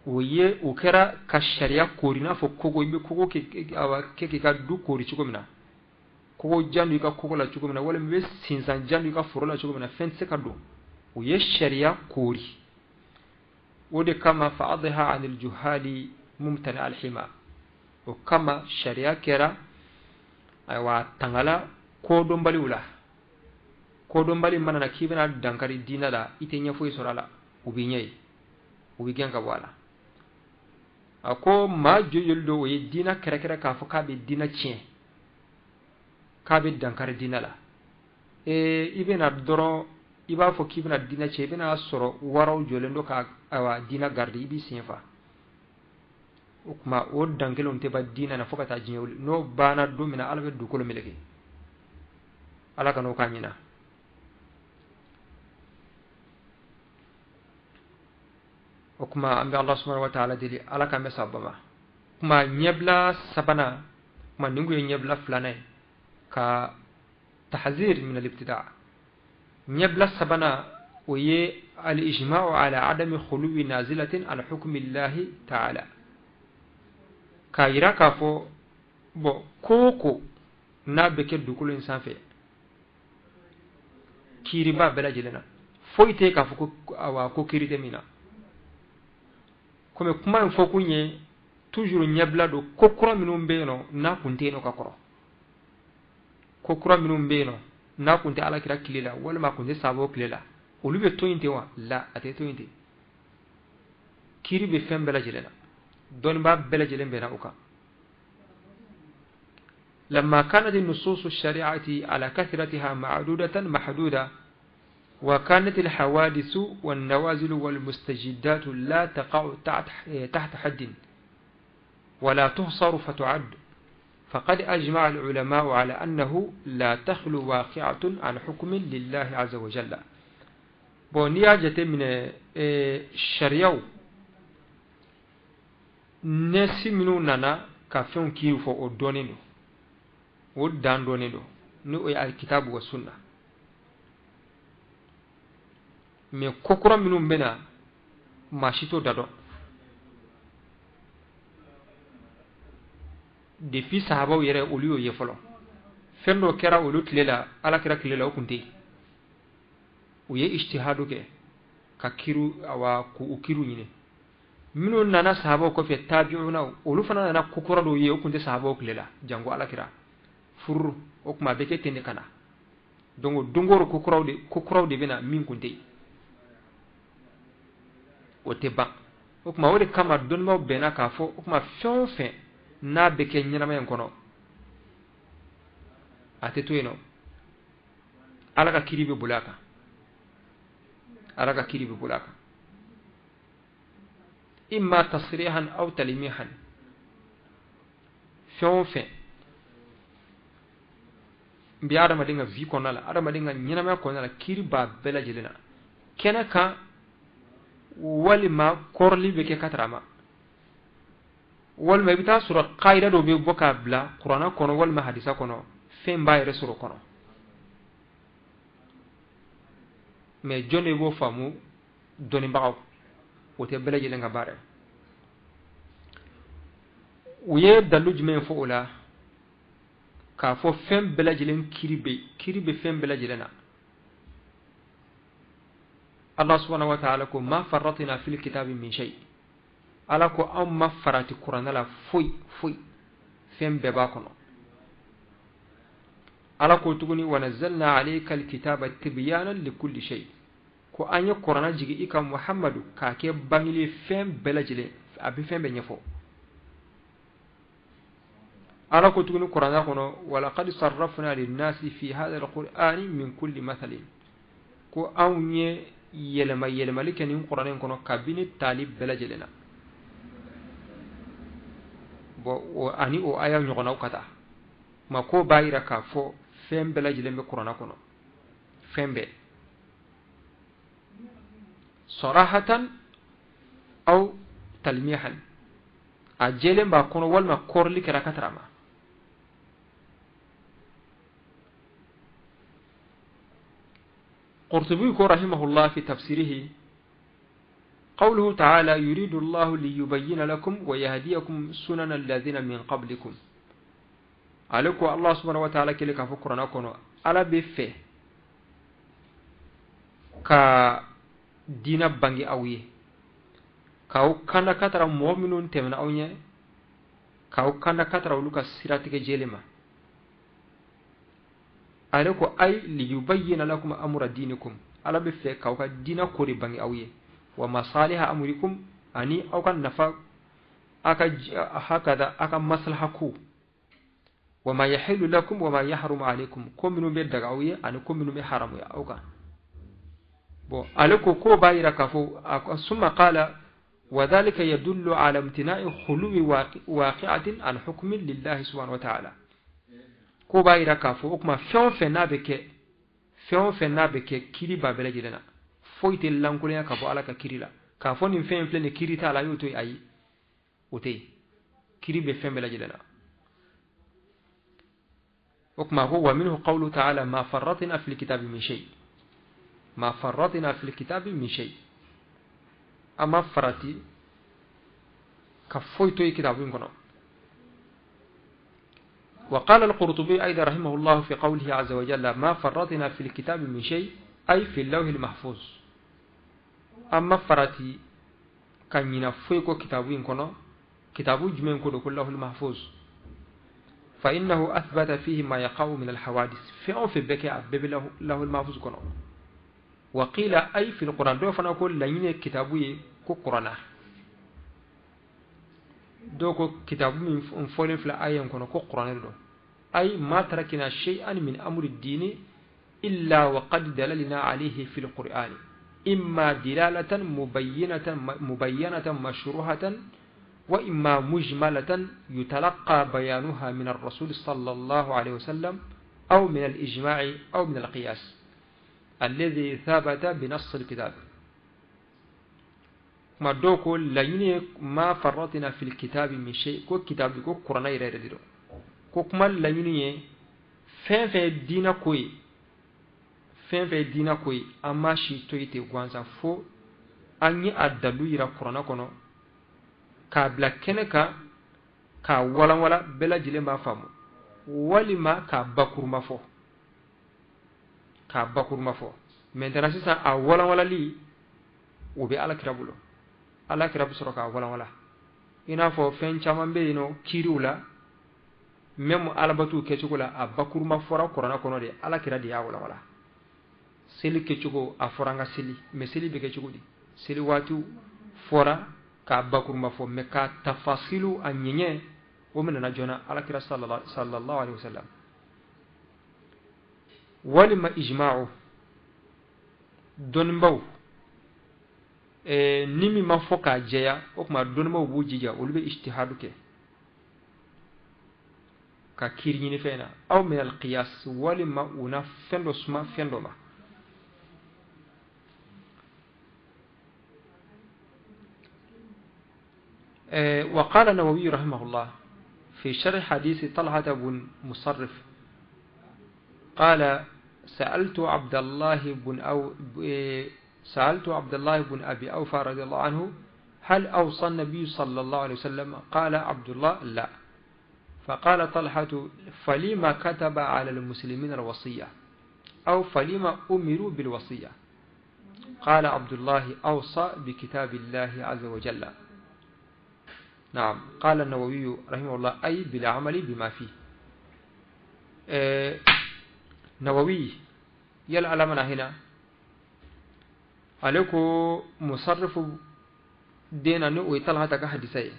ويه وكرا كالشريعة كورينا فكوكو يبي كوكو كي كدو كوري تشوكو منا كوكو جانو يكا كوكو لا تشوكو منا ولا مبس سينسان جانو يكا فرو لا تشوكو منا فين سكادو ويه الشريعة كوري ودي كما فأضها عن الجهال ممتنع الحما وكما الشريعة كرا أيوا تنغلا كودون بالولا kodon bali mana na kibina dankari dina la itenya foi sorala ubinyei ubigen ka wala ako ma joyoldo we dina kere ka fo ka be dina chien ka be dankari dina la ibena doro iba fo kibina dina chien ibena soro waraw jolendo ka awa dina gardi ibi sinfa ukma o dankelo nte ba dina na fokata jinyol no bana do mina albe du kolo meleke ala kanu kanyina وكما أنبي الله سبحانه وتعالى دلي على كم سببما كما نبلا سبنا كما نقول نبلا فلانة كتحذير من الابتداع نبلا سبنا وهي الإجماع على عدم خلو نازلة على حكم الله تعالى كايرا كافو بو كوكو نابك دكول إنسان في كيربا بلا جلنا فويته كافو أو كيرته منا comme kuma en fokunye toujours nyabla do kokura minum beno na kunte no kakoro kokura minum beno na kunte ala kira kilela wala ma kunte sabo kilela olube toyinte wa la ate toyinte kiri be fem bela jelena don ba bela jelen bena uka لما كانت النصوص الشريعة على كثرتها معدودة محدودة وكانت الحوادث والنوازل والمستجدات لا تقع تحت حد ولا تحصر فتعد فقد أجمع العلماء على أنه لا تخلو واقعة عن حكم لله عز وجل بنياجة من الشريعة نسي منوننا كافيون كيف ودونينو ودان دونينو نو الكتاب والسنة mais kokura minum bena mashito dado depuis sahaba yere oliyo ye folo fendo kera olu tilela ala kira tilela o kunte u ye ijtihadu ke ka kiru awa ku ukiru nyine minu nana sahaba ko fe tabi'una olu fana nana kukura do ye o kunte sahaba ko lela jango ala kira furu o kuma beke tende kana dongo dungoro kukuraw de bena min kunte o te ban o kuma wode kama donma bena ka fo o kuma fenfe na beke nyinama en kono ate to eno ala ka kiribe bulaka ala ka kiribe bulaka imma tasrihan aw talmihan fenfe mbi adama dinga vi kono la adama dinga nyinama kono la kiriba bela jelena kenaka walima korli be ke katrama walma bita sura qaida do be boka bla qur'ana kono walma hadisa kono femba ere sura kono me jone bo famu doni baaw wote bela jele nga bare uye dalu jmen fo ola ka fo fem bela jelen kiribe fem bela jelena Allah subhanahu wa ta'ala ko ma farratina fil kitabi min shay ala ko amma farati qur'ana la foi fem be ba kono ala ko tuguni wa nazzalna alayka alkitaba tibyanan likulli shay ko anya qur'ana jigi ikam muhammadu ka ke bangili fem bela jele abi fem be nyefo ala ko tuguni qur'ana kono wa laqad sarrafna lin-nasi fi hadha alqur'ani min kulli mathalin ko awnye yelema likenin qur'anen kono kabini talib bela jelena bo o ani o aya nyogona ukata ma ko bayira ka fo fem bela jelembe qur'ana kono fembe sarahatan aw talmihan ajelen ba kono walma korli kera katrama قرطبي رحمه الله في تفسيره قوله تعالى يريد الله ليبين لكم ويهديكم سنن الذين من قبلكم عليكم الله سبحانه وتعالى كلك فكرنا كونو على بفه كا دينا بانغي اوي كاو كانا كاترا مؤمنون تمنا اونيه كاو كانا كاترا لوكا سيراتيك جيلما aleko ay li yubayyana lakum amra dinikum ala be fe kawka dina kori bangi awye wa masaliha amrikum ani awkan nafa aka hakada aka maslahaku wa ma yahillu lakum wa ma yahrumu alaykum ko minu be daga awye ani ko minu be haramu ya awka bo aleko ko bayira kafo summa qala wa dhalika yadullu ala imtina'i khuluwi waqi'atin an hukmi lillahi subhanahu wa ta'ala ko bayira kafo okuma fenfe na beke kiri babele jidena foite lankulenya kafo ala ka kirila kafo ni fenfe ne kirita ala yoto ayi ote kiri be fenbe la jidena okuma huwa minhu qawlu ta'ala ma farratna fil kitabi min shay ma farratna fil kitabi min shay ama farati ka foito kitabu ngono. وقال القرطبي أيضا رحمه الله في قوله عز وجل ما فرطنا في الكتاب من شيء أي في اللوح المحفوظ أما فرطي كان ينفيكو كتابين كنا كتابو جمين كنا كله المحفوظ فإنه أثبت فيه ما يقع من الحوادث في بكاء له المحفوظ كنا وقيل أي في القرآن دو فنقول لين كتابي كو قرآن دوكو كتاب من فولين في الآية كنا كو قرآن دو أي ما تركنا شيئا من أمر الدين إلا وقد دللنا عليه في القرآن إما دلالة مبينة مشروحة وإما مجملة يتلقى بيانها من الرسول صلى الله عليه وسلم أو من الإجماع أو من القياس الذي ثبت بنص الكتاب ما دوكو لين ما فرطنا في الكتاب من شيء كو كتاب كو قرآن يرددو كو كما لين فين دينا كوي أما شي تويتي وانسا فو أني أدلو يرى قرآن كونو كابلا كنكا كا ولا بلا جلي ما فامو walima ka bakurma fo maintenant sisan a walanwalali o bɛ alakira bolo alakira bɛ sɔrɔ k'a walanwala i n'a fɔ fɛn caman bɛ yen nɔ kiiriw la même alabatu kɛcogo la a bakuruma fɔra kuranɛ kɔnɔ de alakira de y'a walanwala seli kɛcogo a fɔra an ka seli mais seli bɛ kɛ cogo di seli waatiw fɔra k'a bakuruma fɔ mais ka tafasilu a ɲɛɲɛ o minɛna joona alakira sallallahu alaihi wasallam walima ijma'u dɔnnibaw ni min ma fɔ k'a jɛya o tuma dɔnnibaw b'u jija olu bɛ ijtihadu kɛ ka kiiri ɲini fɛn na aw min alqiyas walima u na fɛn dɔ suma fɛn dɔ ma وقال النووي رحمه الله في شرح حديث طلحة بن مصرف قال سألت عبد الله بن أبي أوفى رضي الله عنه هل أوصى النبي صلى الله عليه وسلم قال عبد الله لا فقال طلحة فلما كتب على المسلمين الوصية أو فلما أمروا بالوصية قال عبد الله أوصى بكتاب الله عز وجل نعم قال النووي رحمه الله أي بالعمل بما فيه نووي يلا منا هنا عليكو مصرف دينا نو يطلع تك حديثي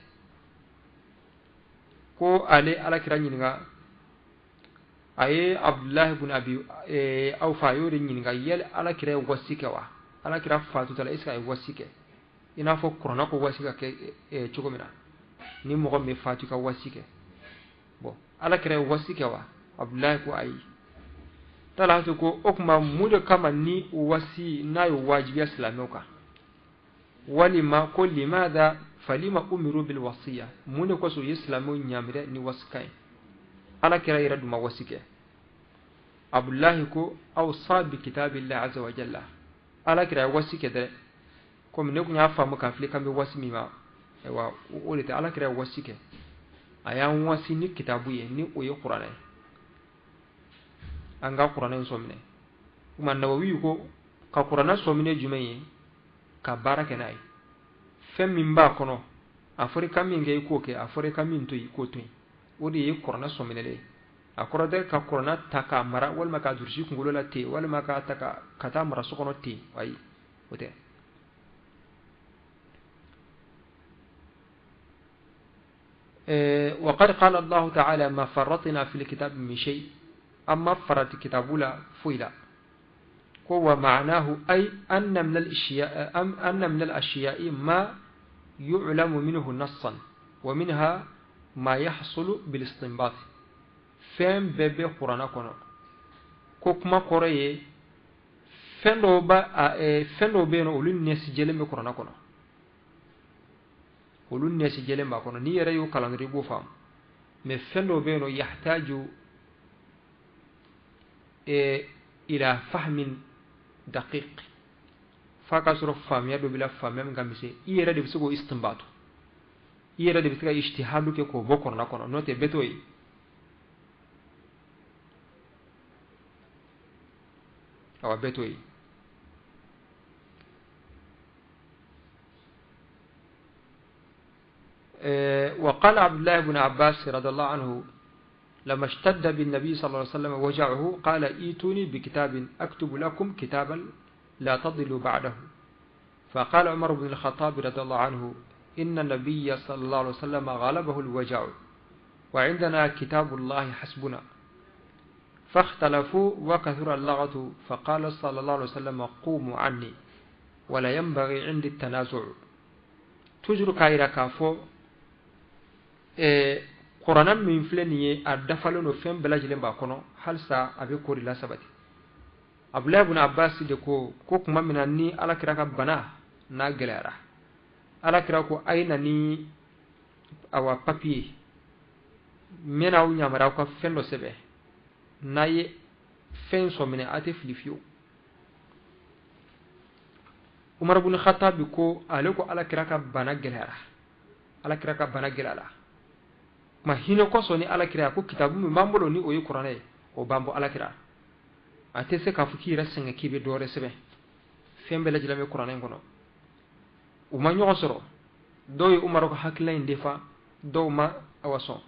كو على كرا نينغا اي عبد الله بن ابي اوفى يوري نينغا يل على كرا وسيكوا على كرا فاتو تلا اسكا وسيكه ina fo korona ko wasika ke cogo mina ni mo me fatu ka wasike bon ala kire wasike wa abdullahi ko ayi tala to ko okuma mude kama ni wasi nayo wajibi islamoka walima ko limadha falima umiru bil wasiya mude ko so islamu nyamire ni waskai ala kire ira duma wasike abdullahi ko awsa bi kitabillahi azza wa jalla ala kire wasike de comme ne ko nya famu kan fli kambe wasimi ma ewa o le ta ala kire wasike ayan wasi ni kitabu ye ni o ye qur'ana anga qur'ana so mine kuma nawawi ko ka qur'ana so mine jumaye ka baraka nay fem min ba kono afrika min ngay ko ke afrika min to yi ko to o de ye qur'ana so mine le akora de ka qur'ana taka mara wal maka durshi ngolo la te wal maka taka kata mara so kono te ay ote وقد قال الله تعالى ما فرطنا في الكتاب من شيء أما فرط كتاب لا فيلا هو معناه أي أن من الأشياء ما يعلم منه نصا ومنها ما يحصل بالاستنباط فهم بيبي قرآن كنا كوكما قرأي فنو بينو أولين نسجل من قرآن كنا ولون نسي جلم باكونا ني يريو كالندري بو فام مي فندو بينو يحتاج الى فهم دقيق فكاسرو فام يدو بلا فام ميم غامسي يرا دي بسكو استنباطو يرا دي بسكا اجتهادو كو بوكورنا كونا نوتي بيتوي او بيتوي وقال عبد الله بن عباس رضي الله عنه لما اشتد بالنبي صلى الله عليه وسلم وجعه قال ايتوني بكتاب اكتب لكم كتابا لا تضلوا بعده فقال عمر بن الخطاب رضي الله عنه إن النبي صلى الله عليه وسلم غلبه الوجع وعندنا كتاب الله حسبنا فاختلفوا وكثر اللغط فقال صلى الله عليه وسلم قوموا عني ولا ينبغي عندي التنازع تجر كايرا كافو قرآن من فلني أدفلون فين بلاجلين باكونو هل سا أبي كوري لا سبتي abdullahi ibn abbas de ko kuma mina ni ala kira ka bana na gelera ala kira ko aina ni awa papier mena u nyamara ko fendo sebe naye fen so mine ate filifio umar ibn khattab ko ale ko ala kira ka bana gelera ala kira ka bana gelala ma hino ko so ni alakira ko kitabu mi bambolo ni o yi qur'ane o bambo alakira ate se ka fuki rasenga kibe dore sebe fembe la jilame qur'ane ngono o ma nyogo soro do yi umaro ko hakila indefa do ma awaso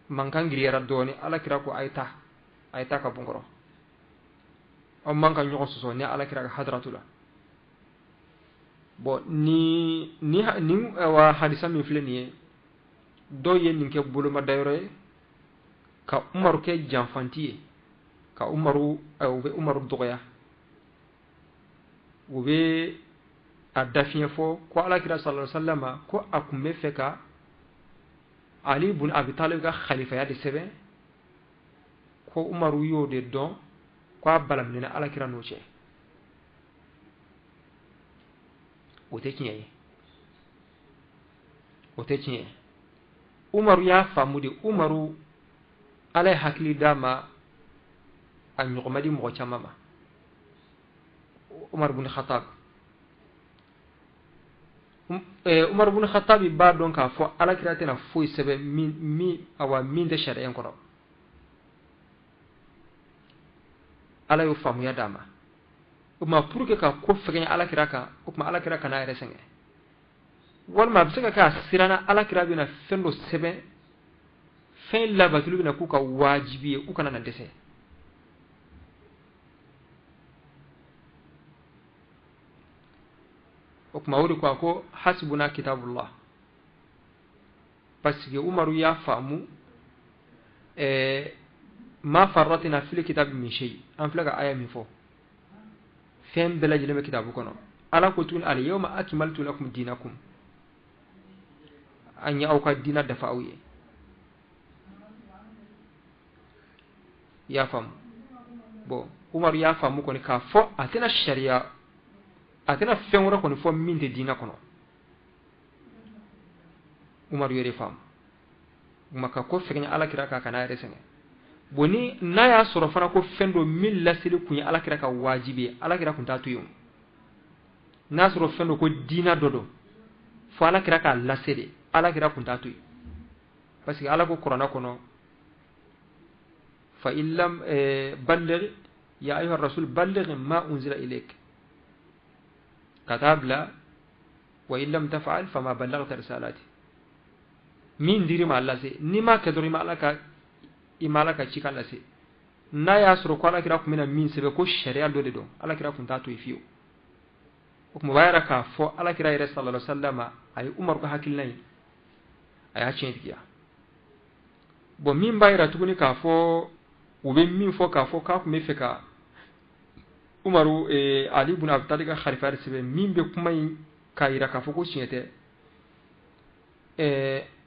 mankangiri yara doni alakira ko ayta ka bungoro o manka nyogo so ni alakira ka hadratula bo ni wa hadisa min fleni do yen ninke buluma dayre ka umaru ke janfantiye ka umaru ube umaru dogoya ube adafiye fo ko alakira sallallahu alaihi wasallam ko akume feka ali ibn abi talib ga khalifa ya de sebe ko umaru yo de don ko balam ne alakira no che o te kinye umaru ya famu de umaru alay hakili dama an nyogomadi mo chamama umar ibn khattab umar ibn khattab ba don ka fo alakira tena fo sebe mi awa min de shari'a ko alay famu ya dama uma pour que ka ko fegen alakira ka kuma alakira kana resenge wal ma bisaka ka sirana alakira bina fendo sebe fen la batulu bina kuka wajibi u kana na dese kuma wuri ko hasbuna kitabullah parce que umaru ya famu ma farratina fil kitab min shay an flaga aya min fo fen bela jileme kitabu kono ala ko tun al yawma akmaltu lakum dinakum an ya auka dina da fa'uye ya fam bo umar ya famu ko ni ka fo atena sharia atena fen wora ko ni fo min de dina kono umar yore fam maka ko fegna ala kira ka kana resene boni na ya soro fara ko fendo min lasili kunya ala kira ka wajibi ala kira kun tatu yum na soro fendo ko dina dodo fo ala kira ka lasede ala kira kun tatu parce que ala ko qur'ana kono fa illam balligh ya ayuha rasul balligh ma unzila ilayk katabla wa illam taf'al fama ballaghta risalati min diri ma Allah se ni ma kadori ma alaka imalaka chikala se na ya suru ko ala kira ku mina min sebe ko sharia do de do ala kira kun tatu ifiyo ko mo bayara ka fo ala kira ire sallallahu alaihi wasallama ay umar ko hakilnai ay ha chintiya bo min bayra tuguni ka fo ube min fo ka fo ka ku me feka umaru ali ibn abi talib khalifa sebe min be kuma ka ira ka fo ko chiete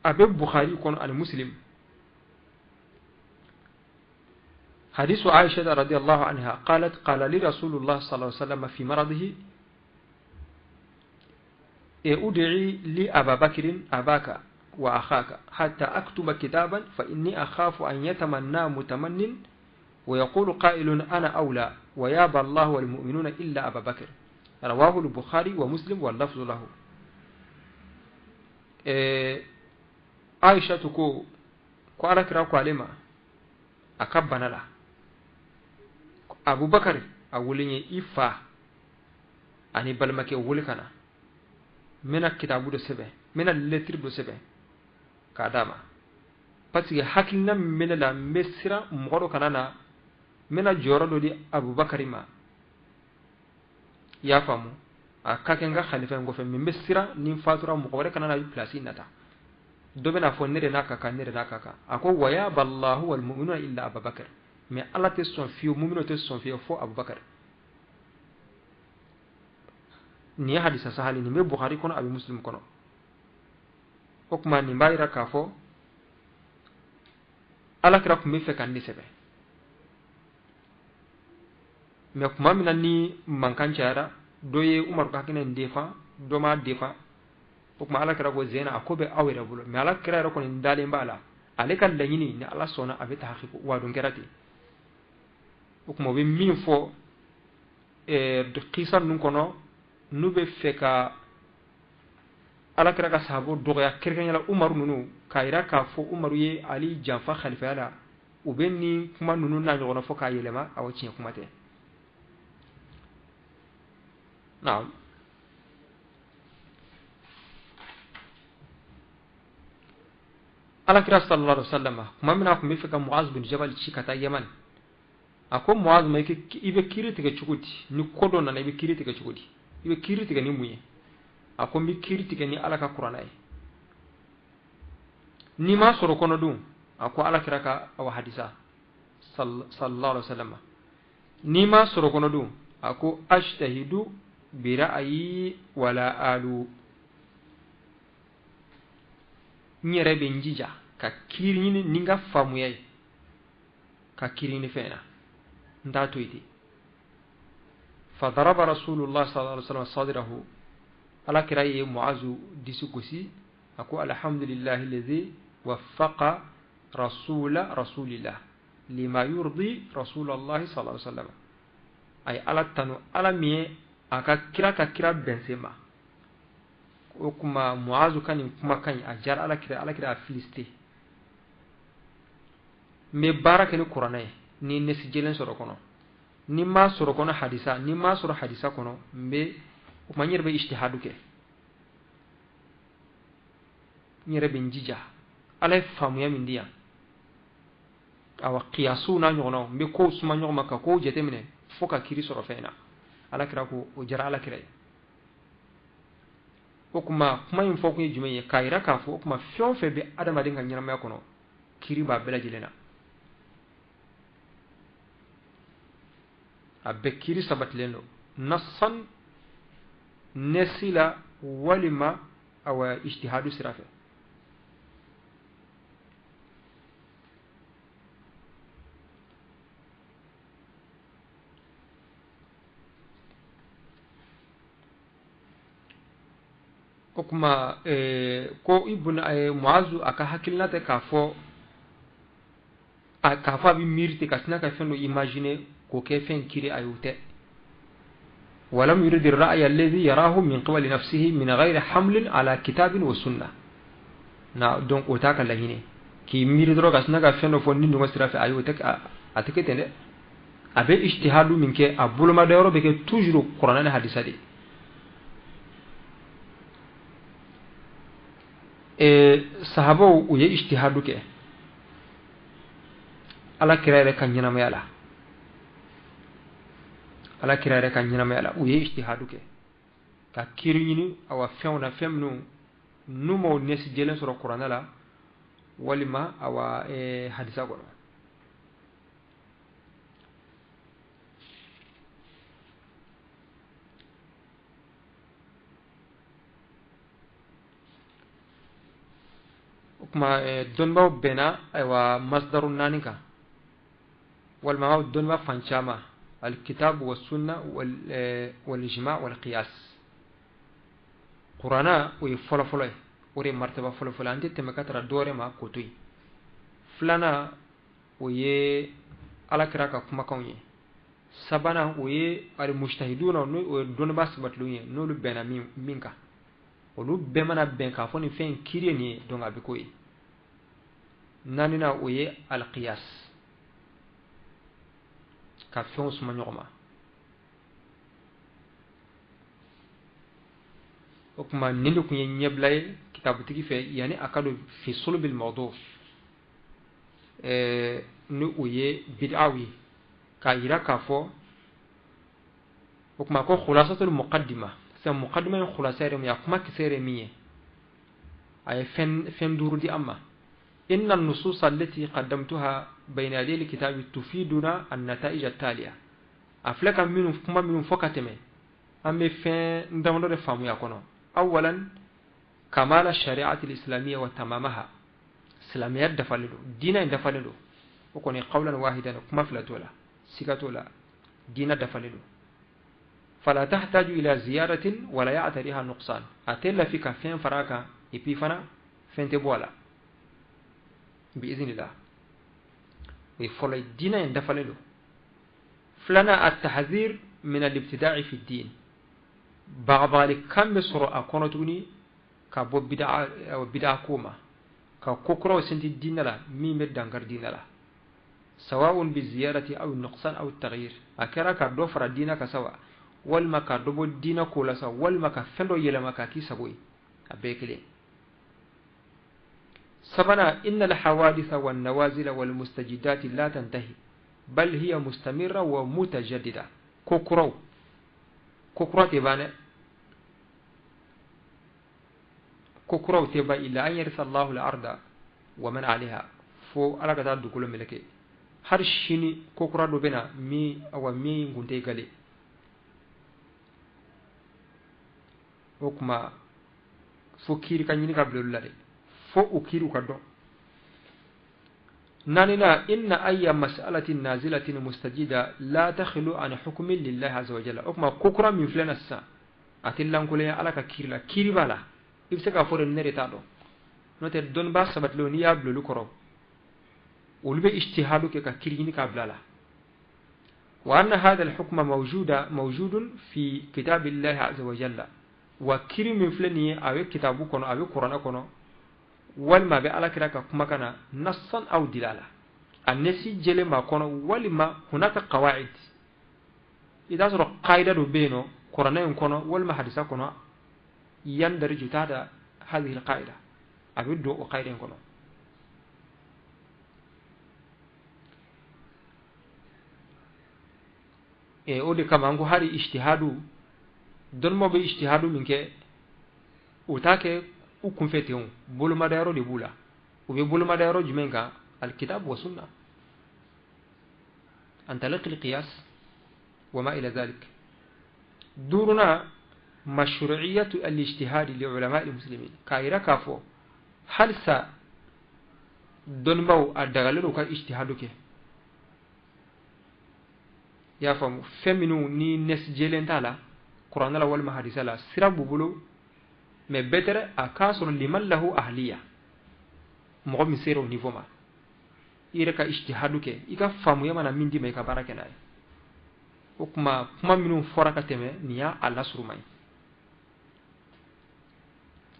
abe bukhari kon al muslim حديث عائشة رضي الله عنها قالت قال لي رسول الله صلى الله عليه وسلم في مرضه أدعي لي أبا بكر أباك وأخاك حتى أكتب كتابا فإني أخاف أن يتمنى متمن ويقول قائل أنا أولى ويابى الله والمؤمنون إلا أبا بكر رواه البخاري ومسلم واللفظ له عائشة كو على كراكو عليما أكبنا له أبو بكر أولي إفا أني بلمك أولي كنا من الكتاب دو سبع من اللتر دو سبع كاداما parce que hakilna mena la mesira moro kanana mena jorado di Abu Bakar ma ya famu akakenga khalifa ngo fe mesira nim fatura mo wore kanana yu place nata do bena fo nere nakaka nere nakaka ako waya ballahu wal mu'minuna illa Abu Bakar mais Allah te son fiu mu'minu te son fiu fo Abu Bakar ni hadisa sahali ni me Bukhari kono abi Muslim kono okuma ni mbayra ka fo ala kira kuma fe kan ni sebe me kuma mina ni mankan cara doye Umar ka kene ndefa do ma defa okuma ala kira go zena akobe awira bulo me ala kira ro ko ni dale mbala ale kan danyini ni ala sona abe tahqiq wa do ngerati okuma be min fo de qisan nun kono nube feka ala kira ka sahabo dogya kirkanyala umaru nunu kaira ka fo umaru ye ali janfa khalifa ala u bɛ ni kuma ninnu na ɲɔgɔn fɔ k'a yɛlɛma aw tiɲɛ kuma tɛ naam alakira sallallahu alaihi wasallam kuma min a kun bɛ fɛ ka Muaz bin Jabal ci ka taa Yaman a ko Muaz ma i bɛ kiiri tigɛ cogo di ni ko dɔ nana i bɛ kiiri tigɛ cogo di i bɛ kiiri tigɛ ni mun ye a ko n bɛ kiiri tigɛ ni Ala ka kuranɛ ye ni ma sɔrɔ kɔnɔ dun a ko alakira ka aw hadisa sallallahu alaihi wasallam ni ma sɔrɔ kɔnɔ dun a ko ashtahidu bi ra'ayi wala alu n yɛrɛ bɛ n jija ka kiiri ɲini ni n ka faamuya ye ka kiiri ɲini fɛn na n t'a to yen ten fadaraba rasulullah sallallahu alaihi wasallam sadirahu alakira ye Muazu disi gosi a ko alhamdulillahi alladhi waffaqa rasulillah lima yurdi rasulullah sallallahu alaihi wasallam ay ala tanu ala miye aka kira benzema o kuma Muazu kan kuma kan a jar ala kira filiste me baraka ni qur'ana ni nesi jelen soro kono ni ma soro kono hadisa ni ma soro hadisa kono me o ma nyerbe ijtihadu ke nyerbe njija ala famuya min dia awa qiyasu na nyono mbe ko suma nyoma ka ko jete mine foka kiri soro feena ala kira ko o jara ala kira o kuma yin fokun jume kaira ka fo kuma fion fe be adama dinga nyama kono kiri ba bela jilena abbe kiri sabatleno nassan nesila walima awa ijtihadu sirafe kuma ko ibn Muazu aka hakilnata ka fo bi mirte ka sina ka fendo imaginer ko ke fen kiri ayute ولم يرد الرأي الذي يراه من قبل نفسه من غير حمل على كتاب وسنة na donc o ta kala hine ki miri dro gas naga fendo fo nindu ngasira fe ayo tek atekete ne abe ijtihadu minke abulma da yoro be ke toujours qur'an na hadisa de sahabo u ye ijtihadu ke ala kirare kan nyina mayala ala kirare kan nyina mayala u ye ijtihadu ke ka kirini awa fewna femnu numo nesi jelen soro qur'ana la walima awa hadisa gono kuma donba bena aywa masdarun nanika walma donba fanchama الكتاب والسنة والإجماع والقياس قرانا ويفلا فلا وري مرتبة فلا فلا عندي تمكتر دورة ما كتوي فلانا ويه على كراكا كما كوني سبنا ويه المجتهدون ودون باس بتلوين نولو بنا مينكا ولو بمنا بينكا فوني فين كيريني دون أبيكوي نانينا ويه القياس ka fɛnw suma ɲɔgɔn ma o kuma nin de kun ye ɲɛbila ye kitabutigi fɛ yanni a ka don fi sulubil mawdu ni o ye bid'aw ye k'a yira k'a fɔ o kuma ko khulasatul muqaddima sa muqaddima ye khulasa yɛrɛ min ye a kuma kisɛ yɛrɛ min ye a ye fɛn duuru di an ma inna an-nusus allati qaddamtuha بين يدي الكتاب تفيدنا النتائج التالية أفلك من فكتمه أمي فين ندمر فهم يكونه أولا كمال الشريعة الإسلامية وتمامها إسلامية دفللو دين دفللو وكوني قولا واحدا كما فلتولا سكتولا دين دفللو فلا تحتاج إلى زيارة ولا يعتريها نقصان أتلا فيك فين فراكا إبيفنا فين تبوالا بإذن الله ويفعل الدين يندفلله فلنا التحذير من الابتداع في الدين بعض ذلك كم بسرعة أكونتوني ka bo bid'a kuma ka kokro sinti dinala mi med dangar dinala sawa'un bi ziyarati aw nuqsan aw taghyir akara ka do fara dina ka sawa wal maka do bo dina ko la sawa wal maka fendo yela maka ki saboy abekle sabana innal hawadith wan nawazil wal mustajidat la tantahi bal hiya mustamirra wa mutajaddida kokro te bane kokro te ba illa an yarisa Allahu al-arda wa man 'alayha fo ala ka ta dukulo meleke har shini kokura do bena mi awa mi ngunte gale okuma fo kiri kanyini ka blulade fo ukiru ka do nanina inna ayya mas'alatin nazilatin mustajida la takhlu an hukmi lillahi azza wa jalla okuma kokura min flena sa atillan kule ala ka kirla kiri bala ibse ka fore nere ta do note don ba sabat lo ni ya blulu koro ولبي اجتهادك ككريني كابلالا وأن هذا الحكم موجود في كتاب الله عز وجل وكريم من فلني أو كتابه كنا أو قرآن كنا والما بألا كراك كما كان نصا أو دلالة النسي جل ما كنا ولما هناك قواعد إذا صار قاعدة بينه قرآن كنا والما حدث كنا يندرج تحت هذه القاعدة أو دو قاعدة كنا ode kama ngo hari ijtihadu don mo be ijtihadu minke utake ukum feteon buluma dayro de bula o be buluma dayro jumenga alkitab wa sunna an talaq alqiyas وما إلى ذلك دورنا مشروعية الاجتهاد لعلماء المسلمين كايرا كافو هل سا دون مو أدغالو كا اجتهادك يا فهم فمنو ني نس جيلن تالا قرآن لا والما حديث لا سراب بولو mais betere a kasoro liman lahu ahliya mo mi sero niveau ma ire ka ijtihadu ke ika famu yama na mindi me ka barake nay okuma kuma minu foraka teme niya alla surumay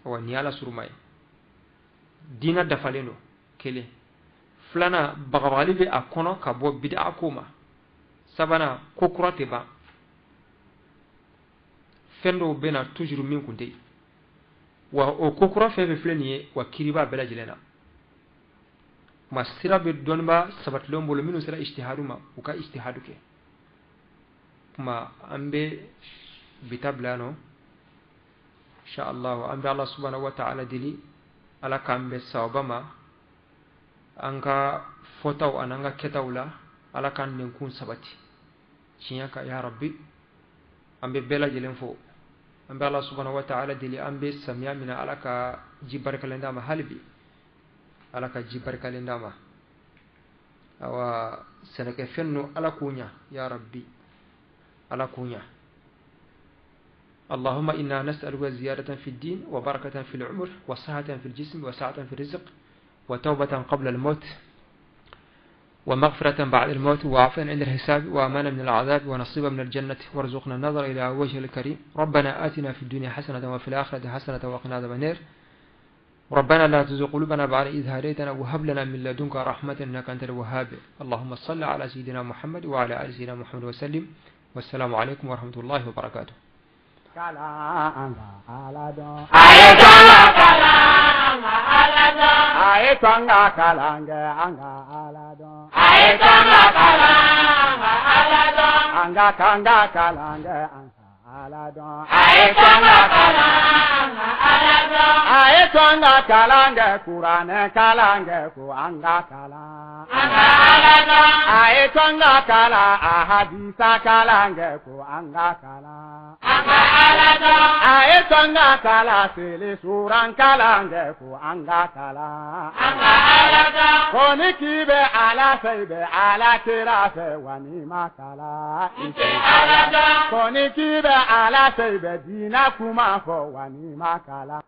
wa niya alla surumay dina dafaleno kele flana bagawali be akono ka bo bid'a kuma sabana ko kurate ba fendo bena toujours min kunte wa o kokura fefe fleniye wa kiriba bela jilena masira be donba sabat lombolo minu sira ijtihadu ma uka ijtihadu ke kuma ambe bitablano insha Allah ambe Allah subhanahu wa ta'ala dili ala kambe sawbama anka fotaw ananga ketawla ala kan nen kun sabati cinyaka ya rabbi ambe bela jilen fo ambe Allah subhanahu wa ta'ala dili ambe samya mina alaka jibarkalenda ma halbi alaka jibarkalenda ma awa senake fenno ala kunya ya rabbi ala kunya اللهم إنا نسألك زيادة في الدين وبركة في العمر وصحة في الجسم وسعة في الرزق وتوبة قبل الموت ومغفرة بعد الموت وعفوا عند الحساب وأمانا من العذاب ونصيبا من الجنة وارزقنا النظر إلى وجه الكريم ربنا آتنا في الدنيا حسنة وفي الآخرة حسنة وقنا عذاب النار ربنا لا تزغ قلوبنا بعد إذ هديتنا وهب لنا من لدنك رحمة إنك أنت الوهاب اللهم صل على سيدنا محمد وعلى آل سيدنا محمد وسلم والسلام عليكم ورحمة الله وبركاته Ayetonga kalange Kurane kalange ku anga kala ayetonga kala ahadisa kalange ku anga kala ayetonga kala sele suran kalange ku anga kala koni kibe ala sebe ala tirafe wani makala koni kibe ala sebe dina kuma fo wani makala